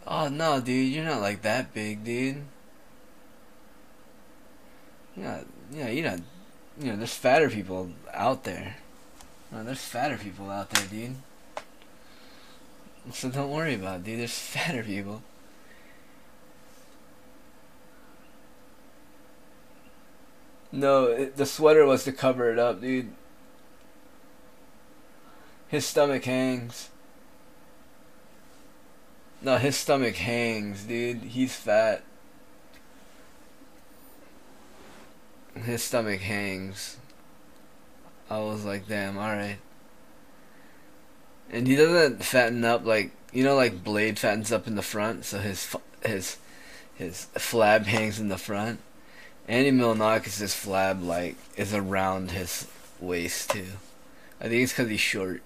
Oh no, dude, you're not like that big, dude. You're not. Yeah, you're not. You know, there's fatter people out there. No, there's fatter people out there, dude. So don't worry about it, dude. There's fatter people. No, the sweater was to cover it up, dude. His stomach hangs. No, his stomach hangs, dude. He's fat. His stomach hangs. I was like, damn, alright. And he doesn't fatten up like, you know, like Blade fattens up in the front, so his flab hangs in the front. Andy Milonakis' flab like is around his waist too. I think it's because he's short.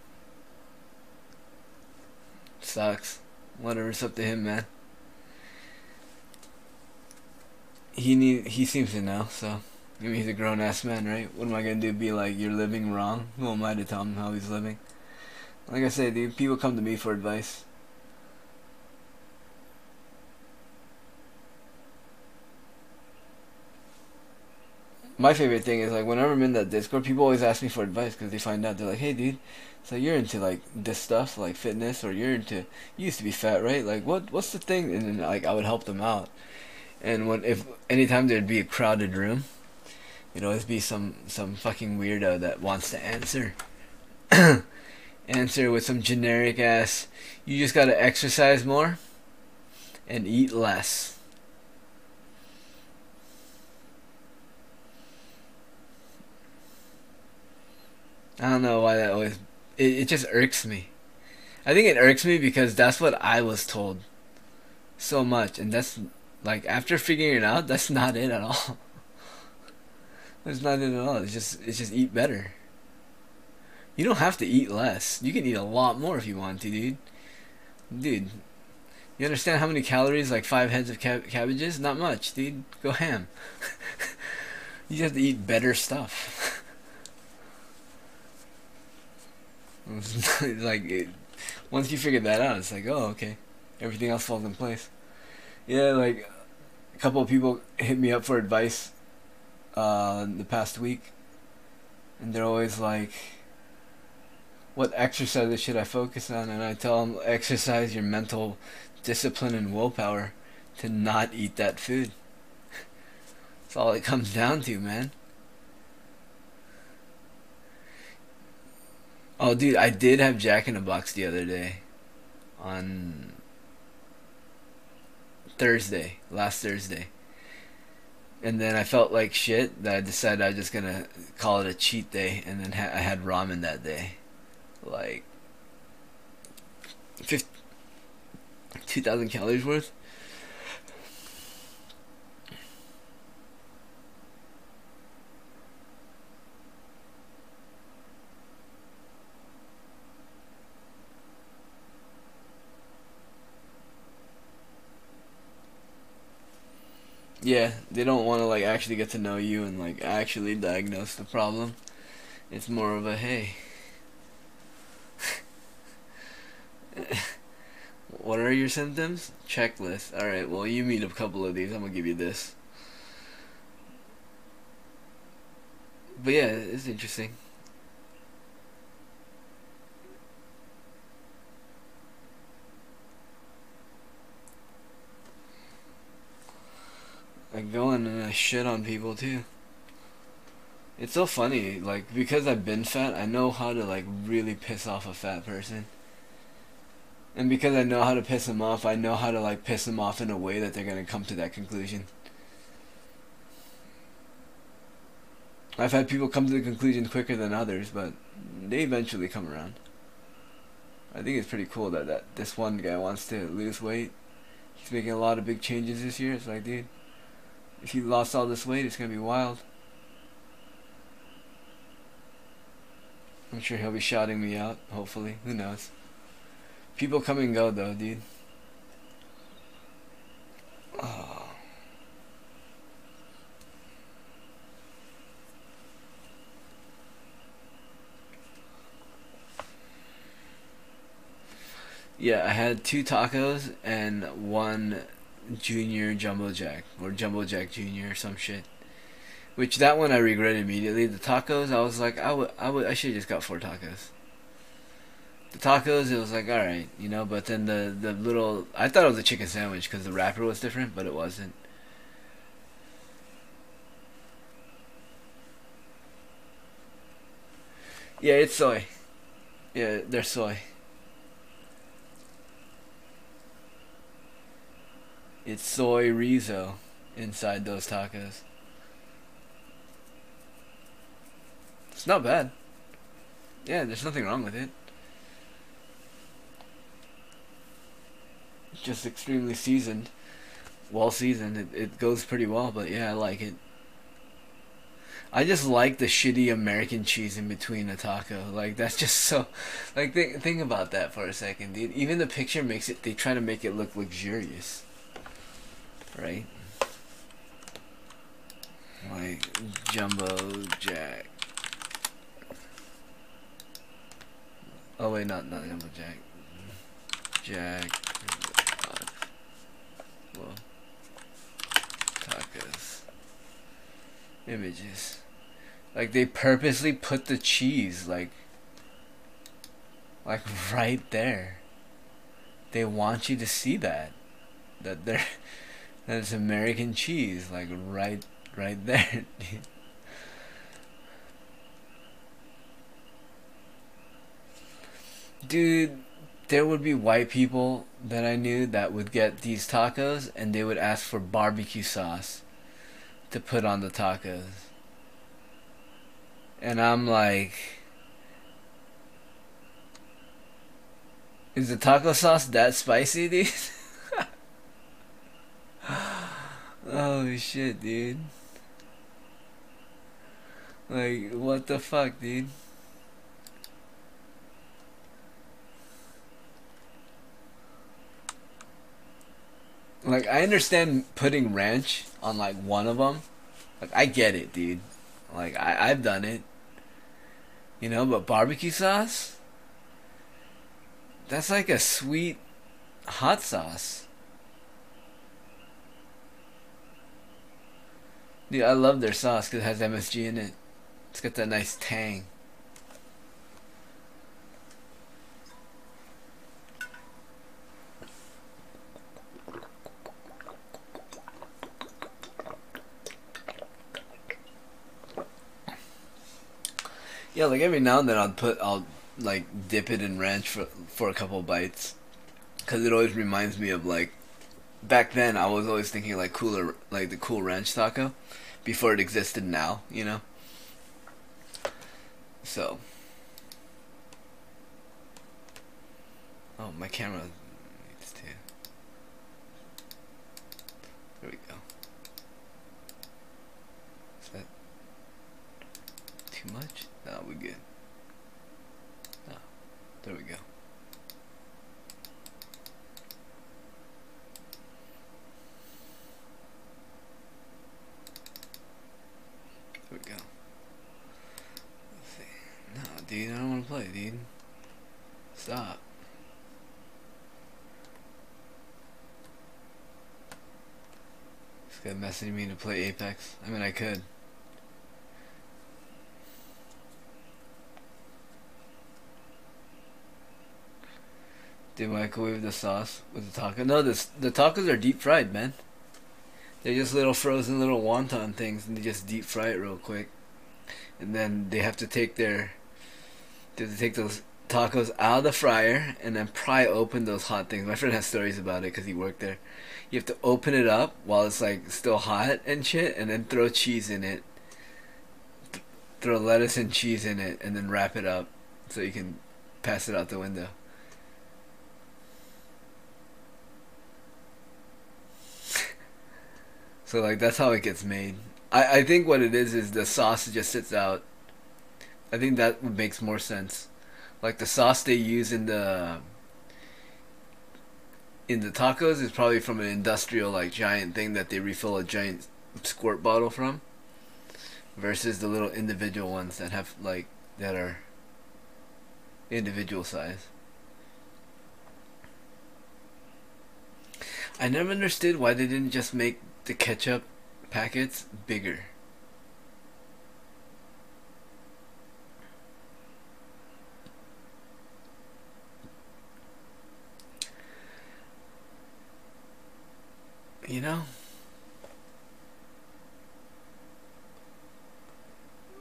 Sucks. Whatever, it's up to him, man. He seems to know, so I mean he's a grown ass man, right? What am I gonna do? Be like, you're living wrong? Who am I to tell him how he's living? Like I say, dude, people come to me for advice. My favorite thing is like whenever I'm in that Discord, people always ask me for advice because they find out they're like, "Hey, dude, so you're into like this stuff, like fitness, or you're into you used to be fat, right? Like what's the thing?" And then like I would help them out. And when if anytime there'd be a crowded room, it'd always be some fucking weirdo that wants to answer. Answer with some generic ass. You just gotta exercise more and eat less. I don't know why that always. It just irks me. I think it irks me because that's what I was told so much, and that's like after figuring it out, that's not it at all. That's not it at all. It's just eat better. You don't have to eat less. You can eat a lot more if you want to, dude. Dude, you understand how many calories like 5 heads of cabbages? Not much, dude. Go ham. You just have to eat better stuff. like once you figure that out, it's like, oh, okay, everything else falls in place. Yeah, like a couple of people hit me up for advice the past week, and they're always like, "What exercises should I focus on?" And I tell them, exercise your mental discipline and willpower to not eat that food. That's all it comes down to, man. Oh, dude, I did have Jack in the Box the other day on Thursday, last Thursday. And then I felt like shit that I decided I was just gonna call it a cheat day, and then I had ramen that day. Like 2,000 calories worth. Yeah, they don't want to like actually get to know you and like actually diagnose the problem. It's more of a hey, what are your symptoms? Checklist. All right, well you meet a couple of these. I'm gonna give you this. But yeah, it's interesting. I go in and I shit on people too. It's so funny, like because I've been fat, I know how to like really piss off a fat person. And because I know how to piss them off, I know how to like piss them off in a way that they're gonna come to that conclusion. I've had people come to the conclusion quicker than others, but they eventually come around. I think it's pretty cool that this one guy wants to lose weight. He's making a lot of big changes this year. It's like, dude, if you lost all this weight, it's gonna be wild. I'm sure he'll be shouting me out. Hopefully, who knows? People come and go though, dude. Oh. Yeah, I had 2 tacos and one junior jumbo jack or jumbo jack junior or some shit. Which that one I regret immediately. The tacos, I was like, I should have just got 4 tacos. The tacos, it was like, all right, you know. But then the little, I thought it was a chicken sandwich because the wrapper was different, but it wasn't. Yeah, it's soy. Yeah, they're soy. It's soy rizo inside those tacos. It's not bad. Yeah, there's nothing wrong with it. It's just extremely seasoned. Well seasoned. It goes pretty well, but yeah, I like it. I just like the shitty American cheese in between a taco. Like that's just so. Like think about that for a second, dude. Even the picture makes it. They try to make it look luxurious, right? Like jumbo jack. Oh wait, not jumbo jack. Jack. Well, tacos. Images. Like they purposely put the cheese like right there. They want you to see that they're that it's American cheese like right there. Dude, there would be white people that I knew that would get these tacos and they would ask for barbecue sauce to put on the tacos. And I'm like, Is the taco sauce that spicy, dude? Oh shit, dude. Like, what the fuck, dude? Like, I understand putting ranch on like one of them. Like, I get it, dude. Like, I've done it, you know. But barbecue sauce, that's like a sweet hot sauce. Dude, I love their sauce because it has MSG in it. It's got that nice tang. Yeah, like every now and then I'll like dip it in ranch for a couple bites, cause it always reminds me of like back then. I was always thinking like cooler, like the Cool Ranch taco, before it existed now, you know. So, oh, my camera needs to. There we go. Is that too much? No, we're good. No, there we go. There we go. Let's see. No, dude, I don't want to play, dude. Stop. This guy messaging me to play Apex. I mean, I could. Did microwave the sauce with the taco? No, the tacos are deep fried, man. They're just little frozen little wonton things, and they just deep fry it real quick. And then they have to take those tacos out of the fryer and then pry open those hot things. My friend has stories about it because he worked there. You have to open it up while it's like still hot and shit, and then throw cheese in it, throw lettuce and cheese in it, and then wrap it up so you can pass it out the window. So like that's how it gets made. I think what it is the sauce just sits out. I think that makes more sense. Like the sauce they use in the tacos is probably from an industrial like giant thing that they refill a giant squirt bottle from, versus the little individual ones that have like that are individual size. I never understood why they didn't just make the ketchup packets bigger. You know?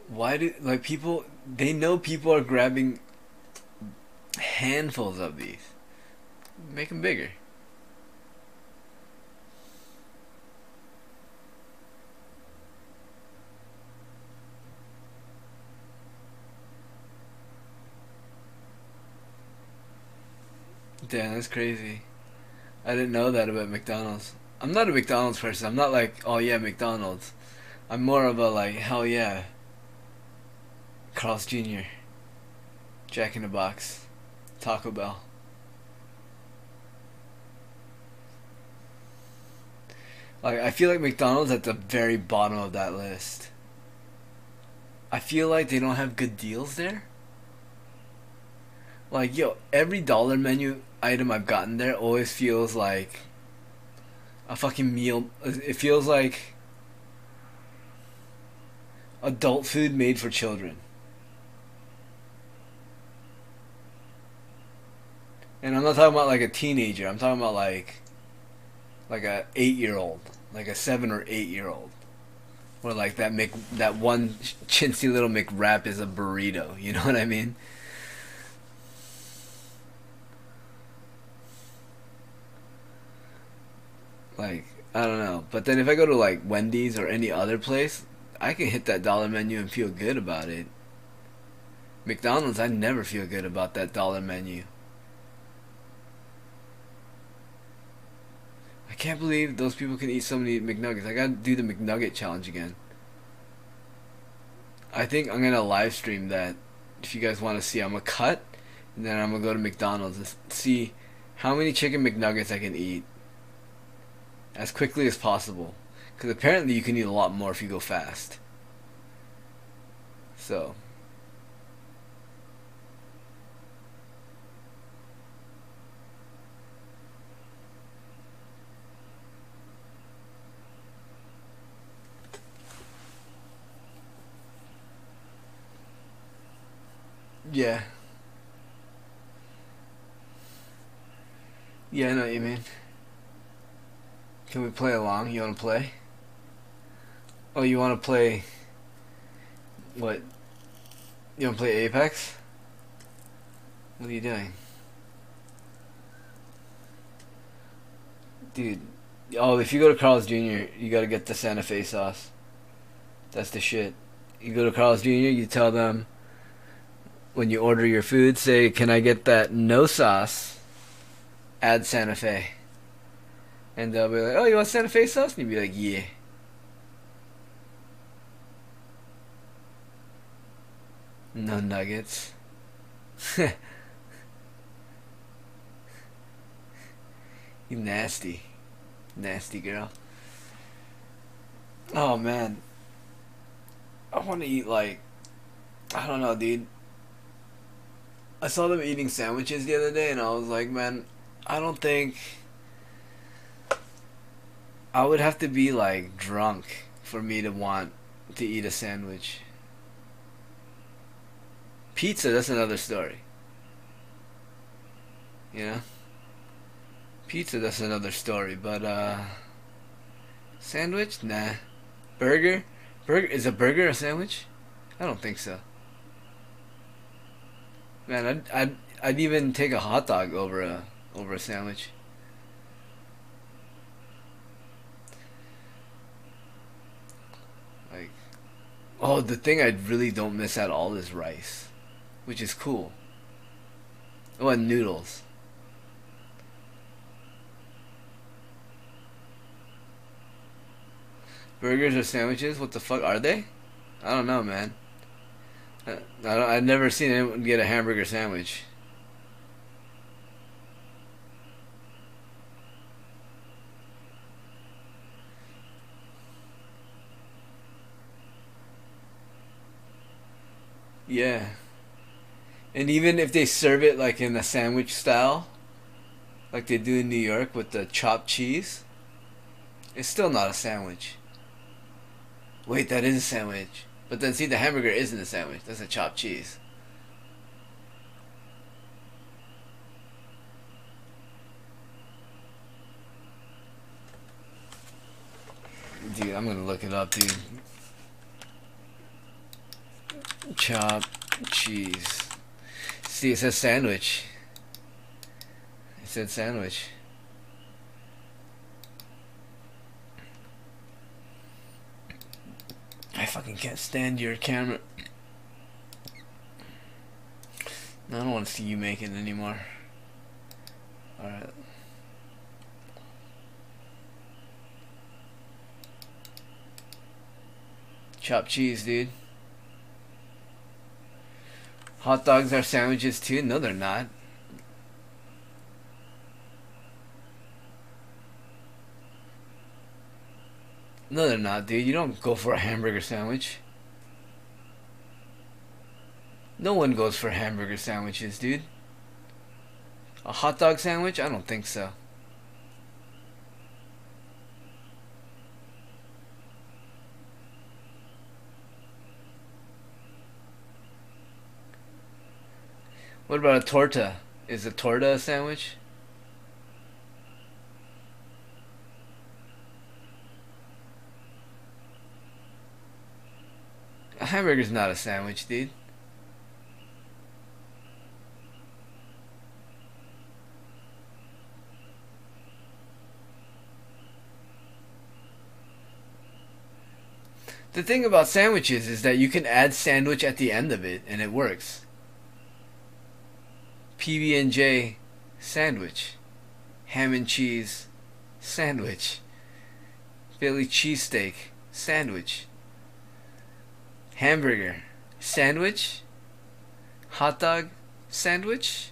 Why do like people they know people are grabbing handfuls of these. Make them bigger. Damn, that's crazy. I didn't know that about McDonald's. I'm not a McDonald's person. I'm not like, oh yeah, McDonald's. I'm more of a like, hell yeah, Carl's Jr., Jack in the Box, Taco Bell. Like, I feel like McDonald's at the very bottom of that list. I feel like they don't have good deals there. Like, yo, every dollar menu item I've gotten there always feels like a fucking meal. It feels like adult food made for children. And I'm not talking about like a teenager. I'm talking about like a 8-year-old, like a 7 or 8-year-old, where like that one chintzy little McWrap is a burrito. You know what I mean? Like, I don't know. But then if I go to like Wendy's or any other place, I can hit that dollar menu and feel good about it. McDonald's, I never feel good about that dollar menu. can't believe those people can eat so many McNuggets. I gotta do the McNugget challenge again. I think I'm gonna live stream that. If you guys want to see, I'm gonna cut, and then I'm gonna go to McDonald's and see how many chicken McNuggets I can eat as quickly as possible. Because apparently you can eat a lot more if you go fast. So. Yeah. Yeah, I know what you mean. Can we play along? You wanna play? Oh, you wanna play... What? You wanna play Apex? What are you doing? Dude. Oh, if you go to Carl's Jr., you gotta get the Santa Fe sauce. That's the shit. You go to Carl's Jr., you tell them... When you order your food, say, can I get that no sauce? Add Santa Fe. And they'll be like, oh, you want Santa Fe sauce? And you'll be like, yeah. No nuggets. You nasty. Nasty girl. Oh, man. I want to eat, like... I don't know, dude. I saw them eating sandwiches the other day, and I was like, man, I don't think... I would have to be, like, drunk for me to want to eat a sandwich. Pizza, that's another story. You know? Pizza, that's another story, but, sandwich? Nah. Burger? Is a burger a sandwich? I don't think so. Man, I'd even take a hot dog over a sandwich. Like, oh, the thing I really don't miss at all is rice, which is cool. Oh, and noodles. Burgers or sandwiches? What the fuck are they? I don't know, man. I've never seen anyone get a hamburger sandwich. Yeah. And even if they serve it like in a sandwich style, like they do in New York with the chopped cheese, it's still not a sandwich. Wait, that is a sandwich. But then see, the hamburger isn't a sandwich. That's a chopped cheese. Dude, I'm gonna look it up, dude. Chopped cheese. See, it says sandwich. It said sandwich. I fucking can't stand your camera. I don't want to see you make it anymore. Alright. Chopped cheese, dude. Hot dogs are sandwiches too? No, they're not. No, they're not, dude. You don't go for a hamburger sandwich. No one goes for hamburger sandwiches, dude. A hot dog sandwich? I don't think so. What about a torta? Is a torta a sandwich? A hamburger's not a sandwich, dude. The thing about sandwiches is that you can add sandwich at the end of it and it works. PB&J sandwich. Ham and cheese sandwich. Philly cheesesteak, sandwich. Hamburger, sandwich. Hot dog, sandwich.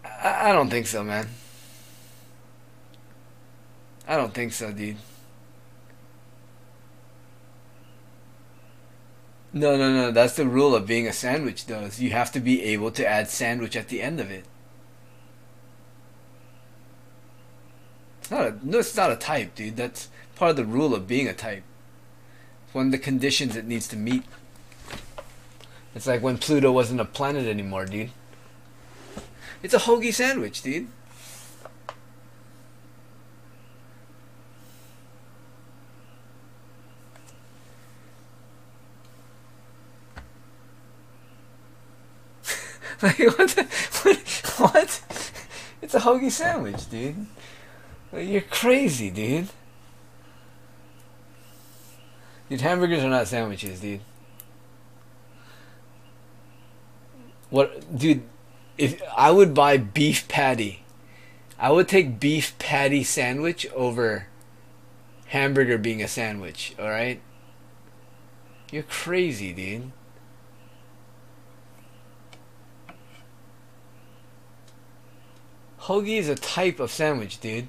I don't think so, man. I don't think so, dude. No, no, no. That's the rule of being a sandwich, though. Is you have to be able to add sandwich at the end of it. It's not a no. It's not a type, dude. That's part of the rule of being a type. It's one of the conditions it needs to meet. It's like when Pluto wasn't a planet anymore, dude. It's a hoagie sandwich, dude. Like what? What? It's a hoagie sandwich, dude. You're crazy, dude. Dude, hamburgers are not sandwiches, dude. What, dude? If I would buy beef patty, I would take beef patty sandwich over hamburger being a sandwich. All right? You're crazy, dude. Hoagie is a type of sandwich, dude.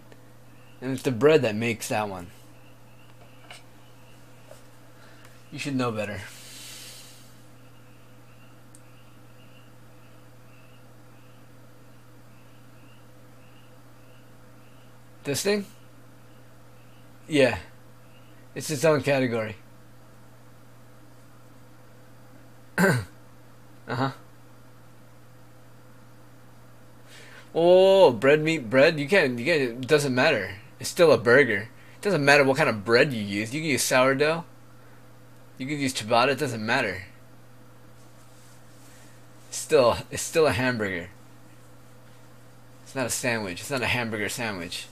And it's the bread that makes that one. You should know better. This thing? Yeah. It's its own category. Uh-huh. Oh, bread, meat, bread. You can't. It doesn't matter. It's still a burger. It doesn't matter what kind of bread you use. You can use sourdough. You can use ciabatta. It doesn't matter. It's still a hamburger. It's not a sandwich. It's not a hamburger sandwich.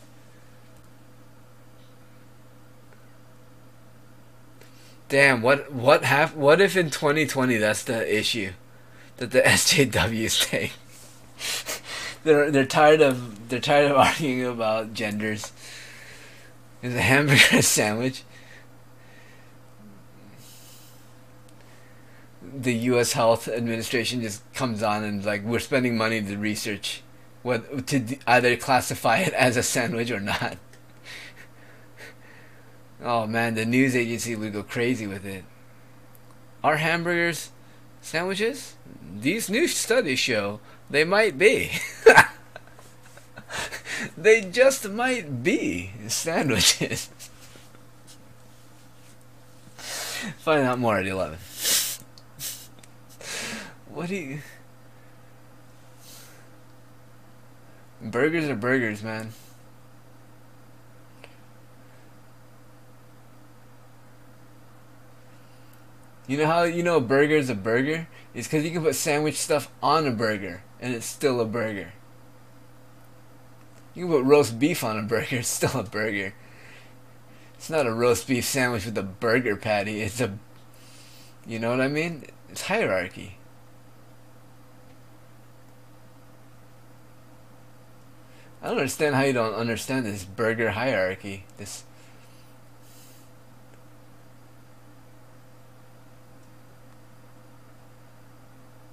Damn. What if in 2020 that's the issue that the SJWs take? They're tired of arguing about genders. Is a hamburger a sandwich? The U.S. Health Administration just comes on and like we're spending money to research what to either classify it as a sandwich or not. Oh man, the news agency would go crazy with it. Are hamburgers sandwiches? These new studies show they might be. They just might be sandwiches. Find out more at 11. What do you... Burgers are burgers, man. You know how you know a burger is a burger? It's because you can put sandwich stuff on a burger and it's still a burger. You can put roast beef on a burger, it's still a burger. It's not a roast beef sandwich with a burger patty. It's a... You know what I mean? It's hierarchy. I don't understand how you don't understand this burger hierarchy. This...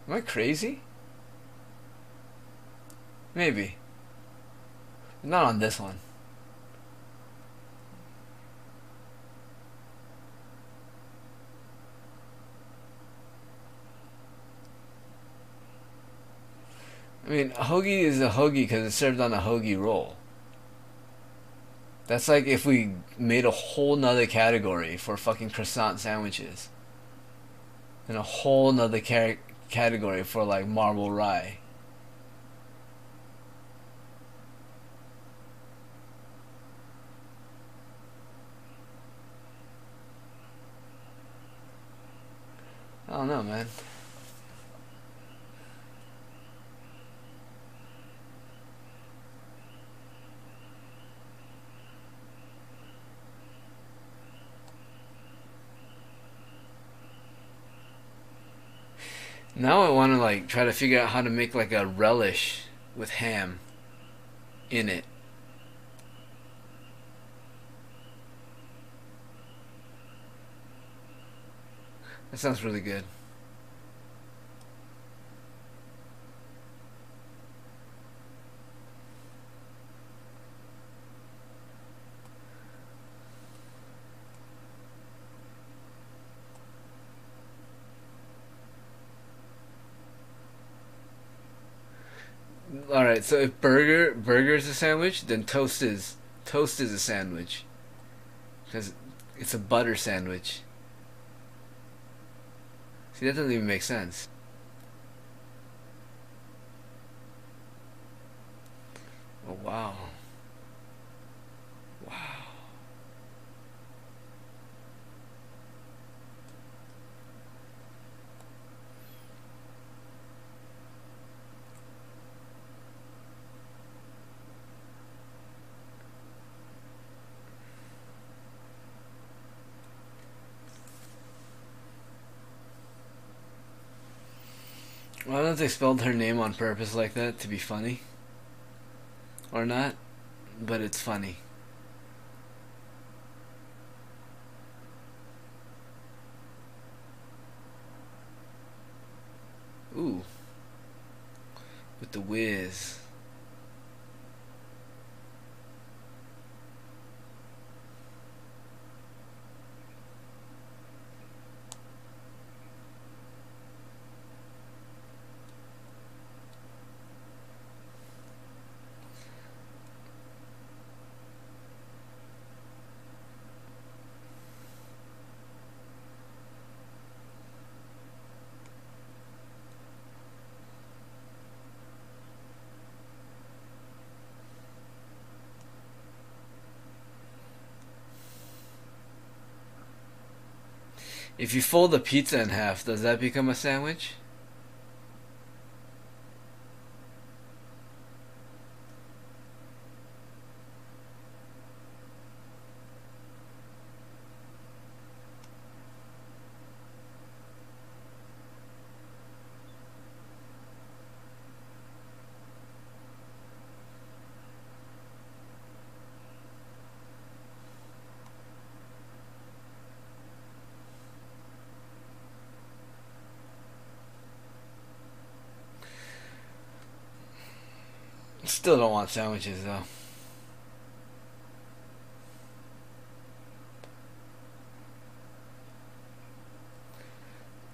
Am I crazy? Maybe. Not on this one. I mean, a hoagie is a hoagie because it's served on a hoagie roll. That's like if we made a whole nother category for fucking croissant sandwiches. And a whole nother category for like marble rye. I don't know, man. Now I want to like try to figure out how to make like a relish with ham in it. That sounds really good. All right, so if burger is a sandwich, then toast is a sandwich because it's a butter sandwich. See, that doesn't even make sense. Oh wow, wow. Well, I don't know if they spelled her name on purpose like that to be funny or not, but it's funny. Ooh, with the whiz. If you fold a pizza in half, does that become a sandwich? Still don't want sandwiches though.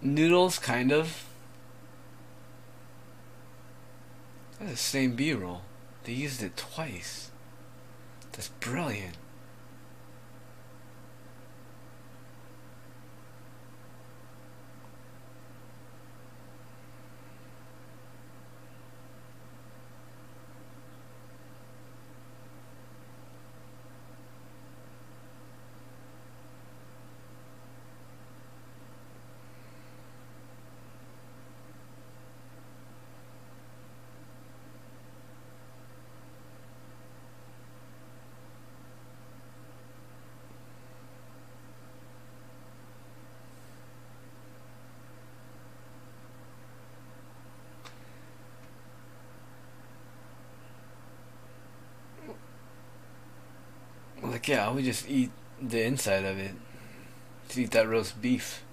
Noodles, kind of. That's the same B-roll. They used it twice. That's brilliant. Like, yeah, I would just eat the inside of it. Just eat that roast beef.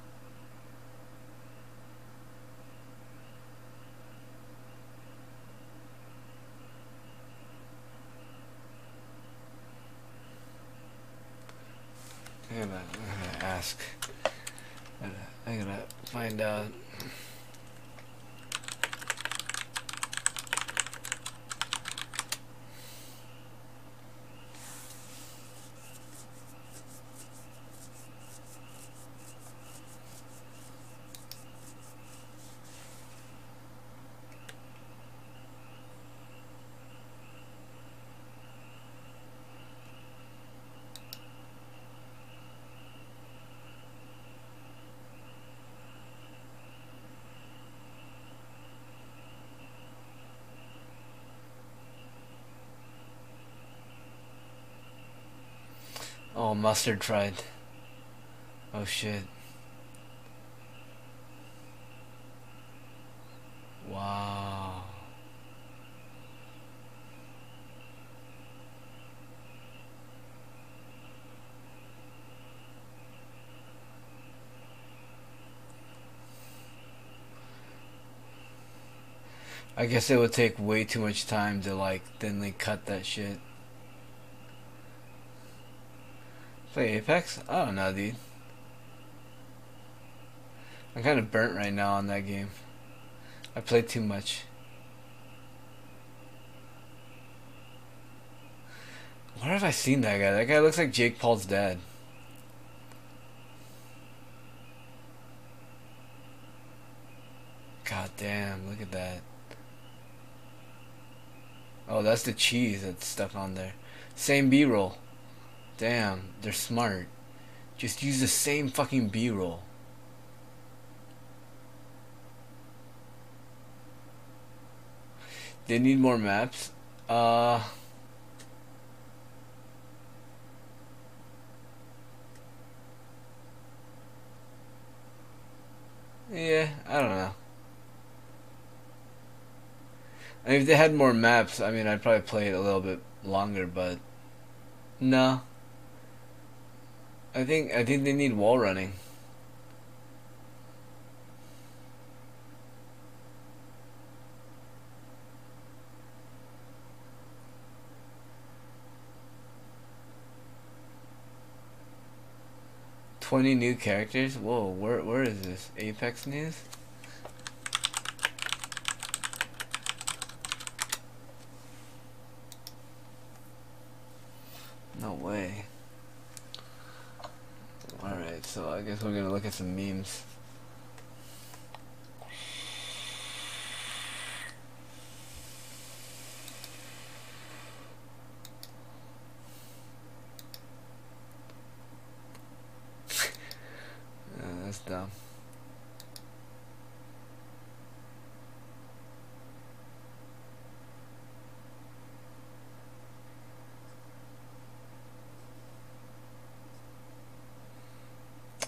I'm gonna ask. I'm gonna find out. Oh, mustard tried. Oh shit. Wow. I guess it would take way too much time to like thinly cut that shit. Play Apex? I don't know, dude. I'm kind of burnt right now on that game. I played too much. Where have I seen that guy? That guy looks like Jake Paul's dad. God damn, look at that. Oh, that's the cheese that's stuck on there. Same B-roll. Damn, they're smart. Just use the same fucking B-roll. They need more maps. Yeah, I don't know. I mean, if they had more maps, I mean, I'd probably play it a little bit longer, but no. I think they need wall running. $20 new characters? Whoa, where is this? Apex news? No way. Alright, so I guess we're gonna look at some memes. That's dumb.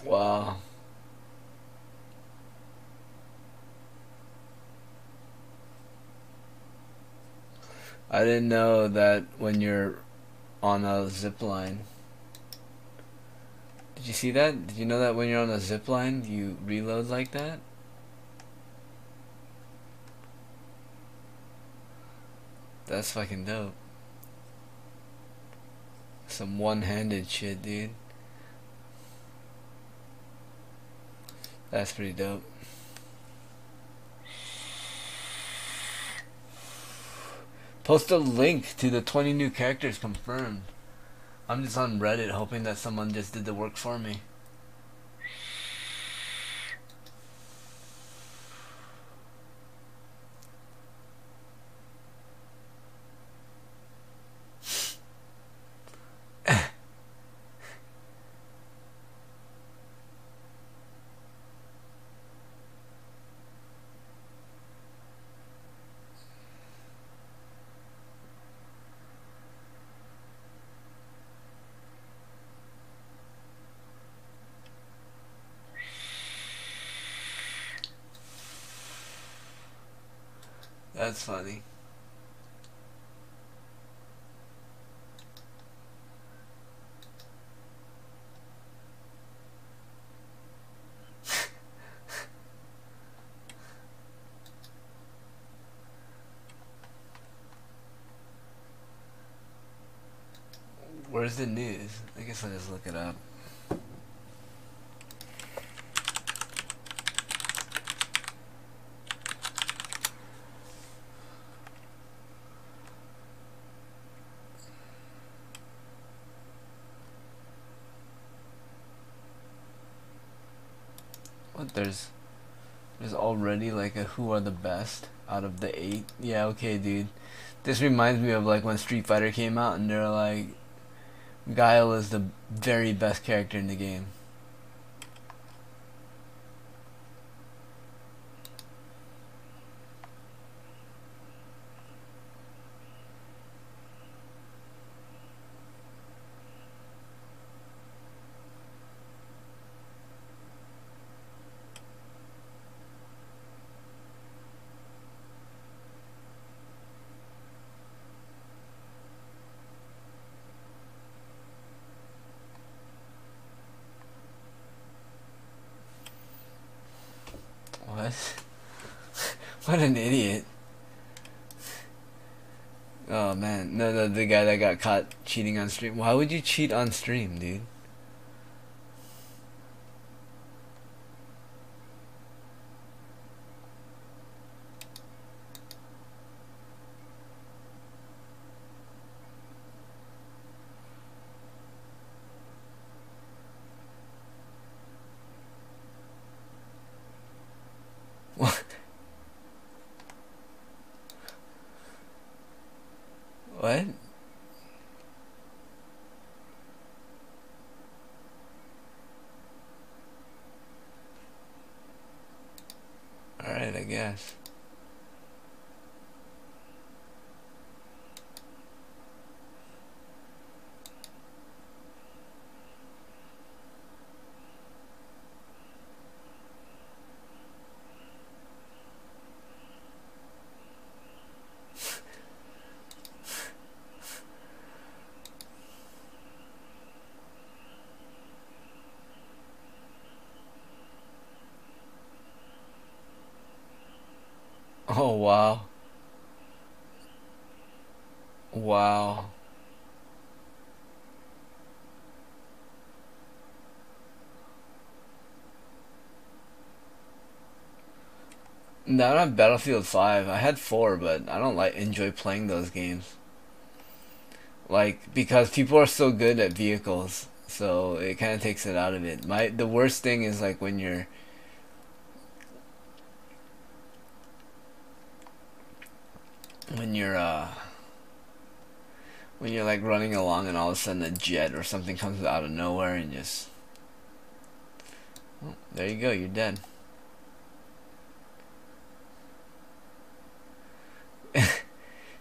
Wow. I didn't know that when you're on a zip line. Did you see that? Did you know that when you're on a zip line, you reload like that? That's fucking dope. Some one-handed shit, dude. That's pretty dope. Post a link to the 20 new characters confirmed. I'm just on Reddit hoping that someone just did the work for me. That's funny. Where's the news? I guess I'll just look it up. What, there's already like a who are the best out of the 8? Yeah, okay, dude. This reminds me of like when Street Fighter came out and they're like, Guile is the very best character in the game. What? What an idiot. Oh man, no, no, the guy that got caught cheating on stream. Why would you cheat on stream, dude? What? What? All right, I guess. Oh wow, wow. Not on Battlefield 5. I had 4, but I don't like enjoy playing those games. Like because people are so good at vehicles, so it kind of takes it out of it. The worst thing is like when you're when you're like running along and all of a sudden a jet or something comes out of nowhere and just, oh, there you go, you're dead.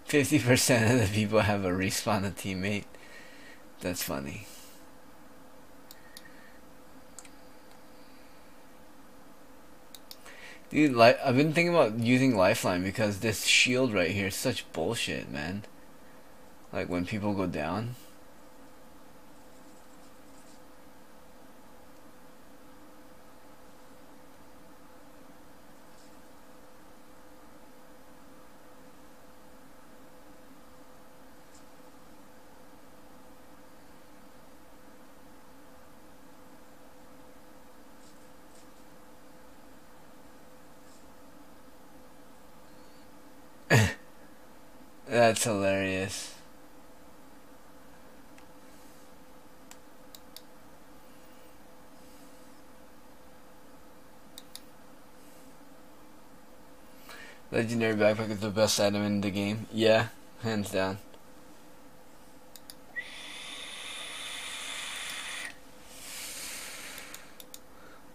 50% of the people have a respawn a teammate. That's funny. Dude, like I've been thinking about using Lifeline because this shield right here is such bullshit, man. Like when people go down. That's hilarious. Legendary backpack is the best item in the game. Yeah, hands down.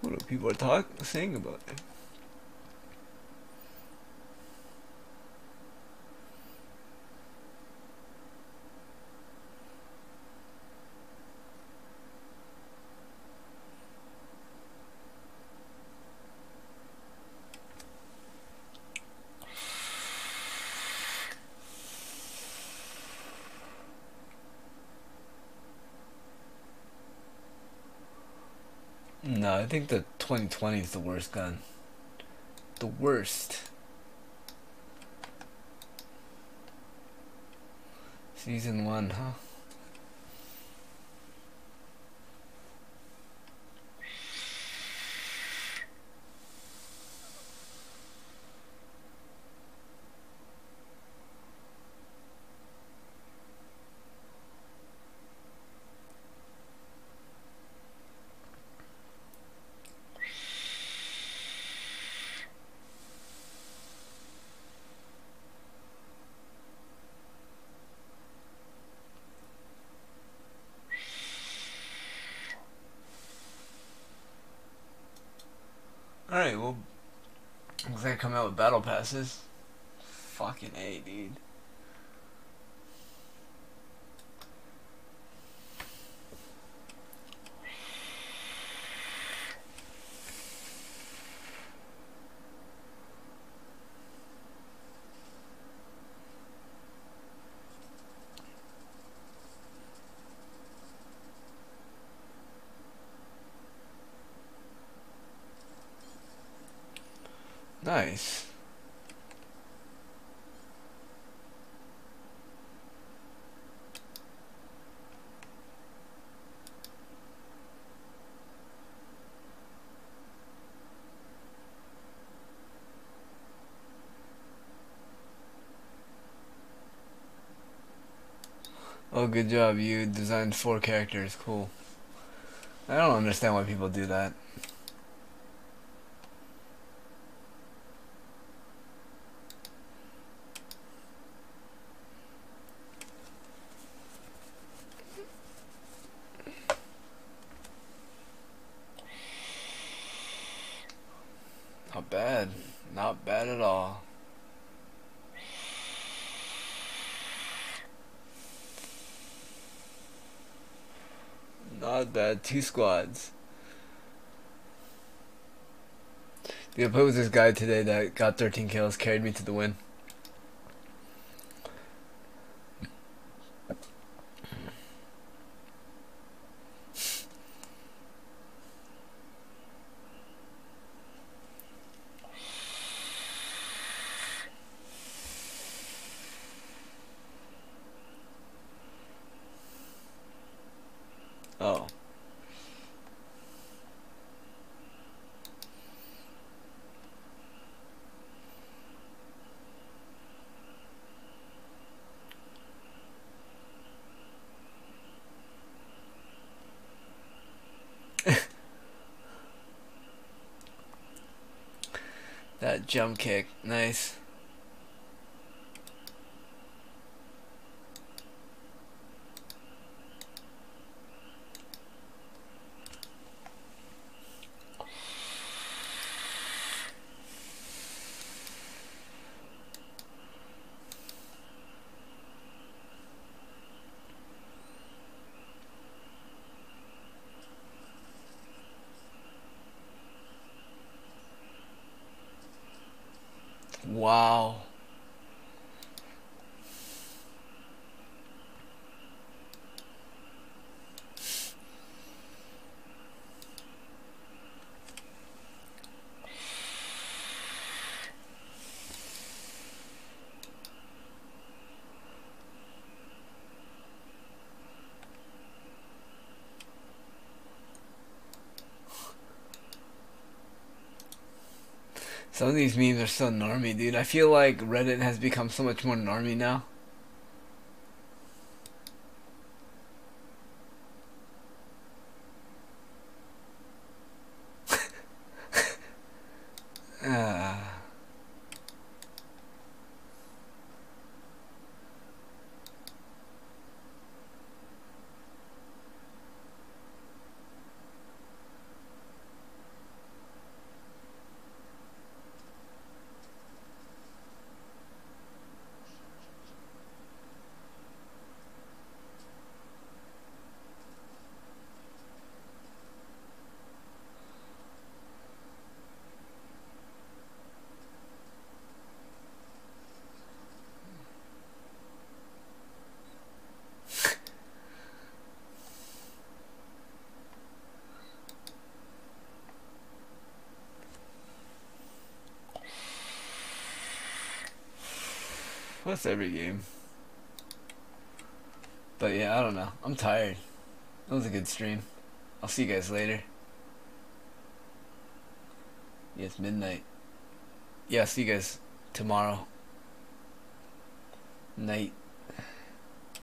What are people saying about it? No, I think the 2020 is the worst gun. The worst. Season 1, huh? Alright, well, looks like I come out with battle passes. Fucking A, dude. Nice. Oh, good job. You designed 4 characters. Cool. I don't understand why people do that. Not bad. Not bad at all. Not bad. 2 squads. Dude, I played with this guy today that got 13 kills, carried me to the win. Oh. That jump kick. Nice. Wow. Some of these memes are so normie, dude. I feel like Reddit has become so much more normie now. Ah. What's every game? But yeah, I don't know. I'm tired. It was a good stream. I'll see you guys later. Yeah, it's midnight. Yeah, I'll see you guys tomorrow night.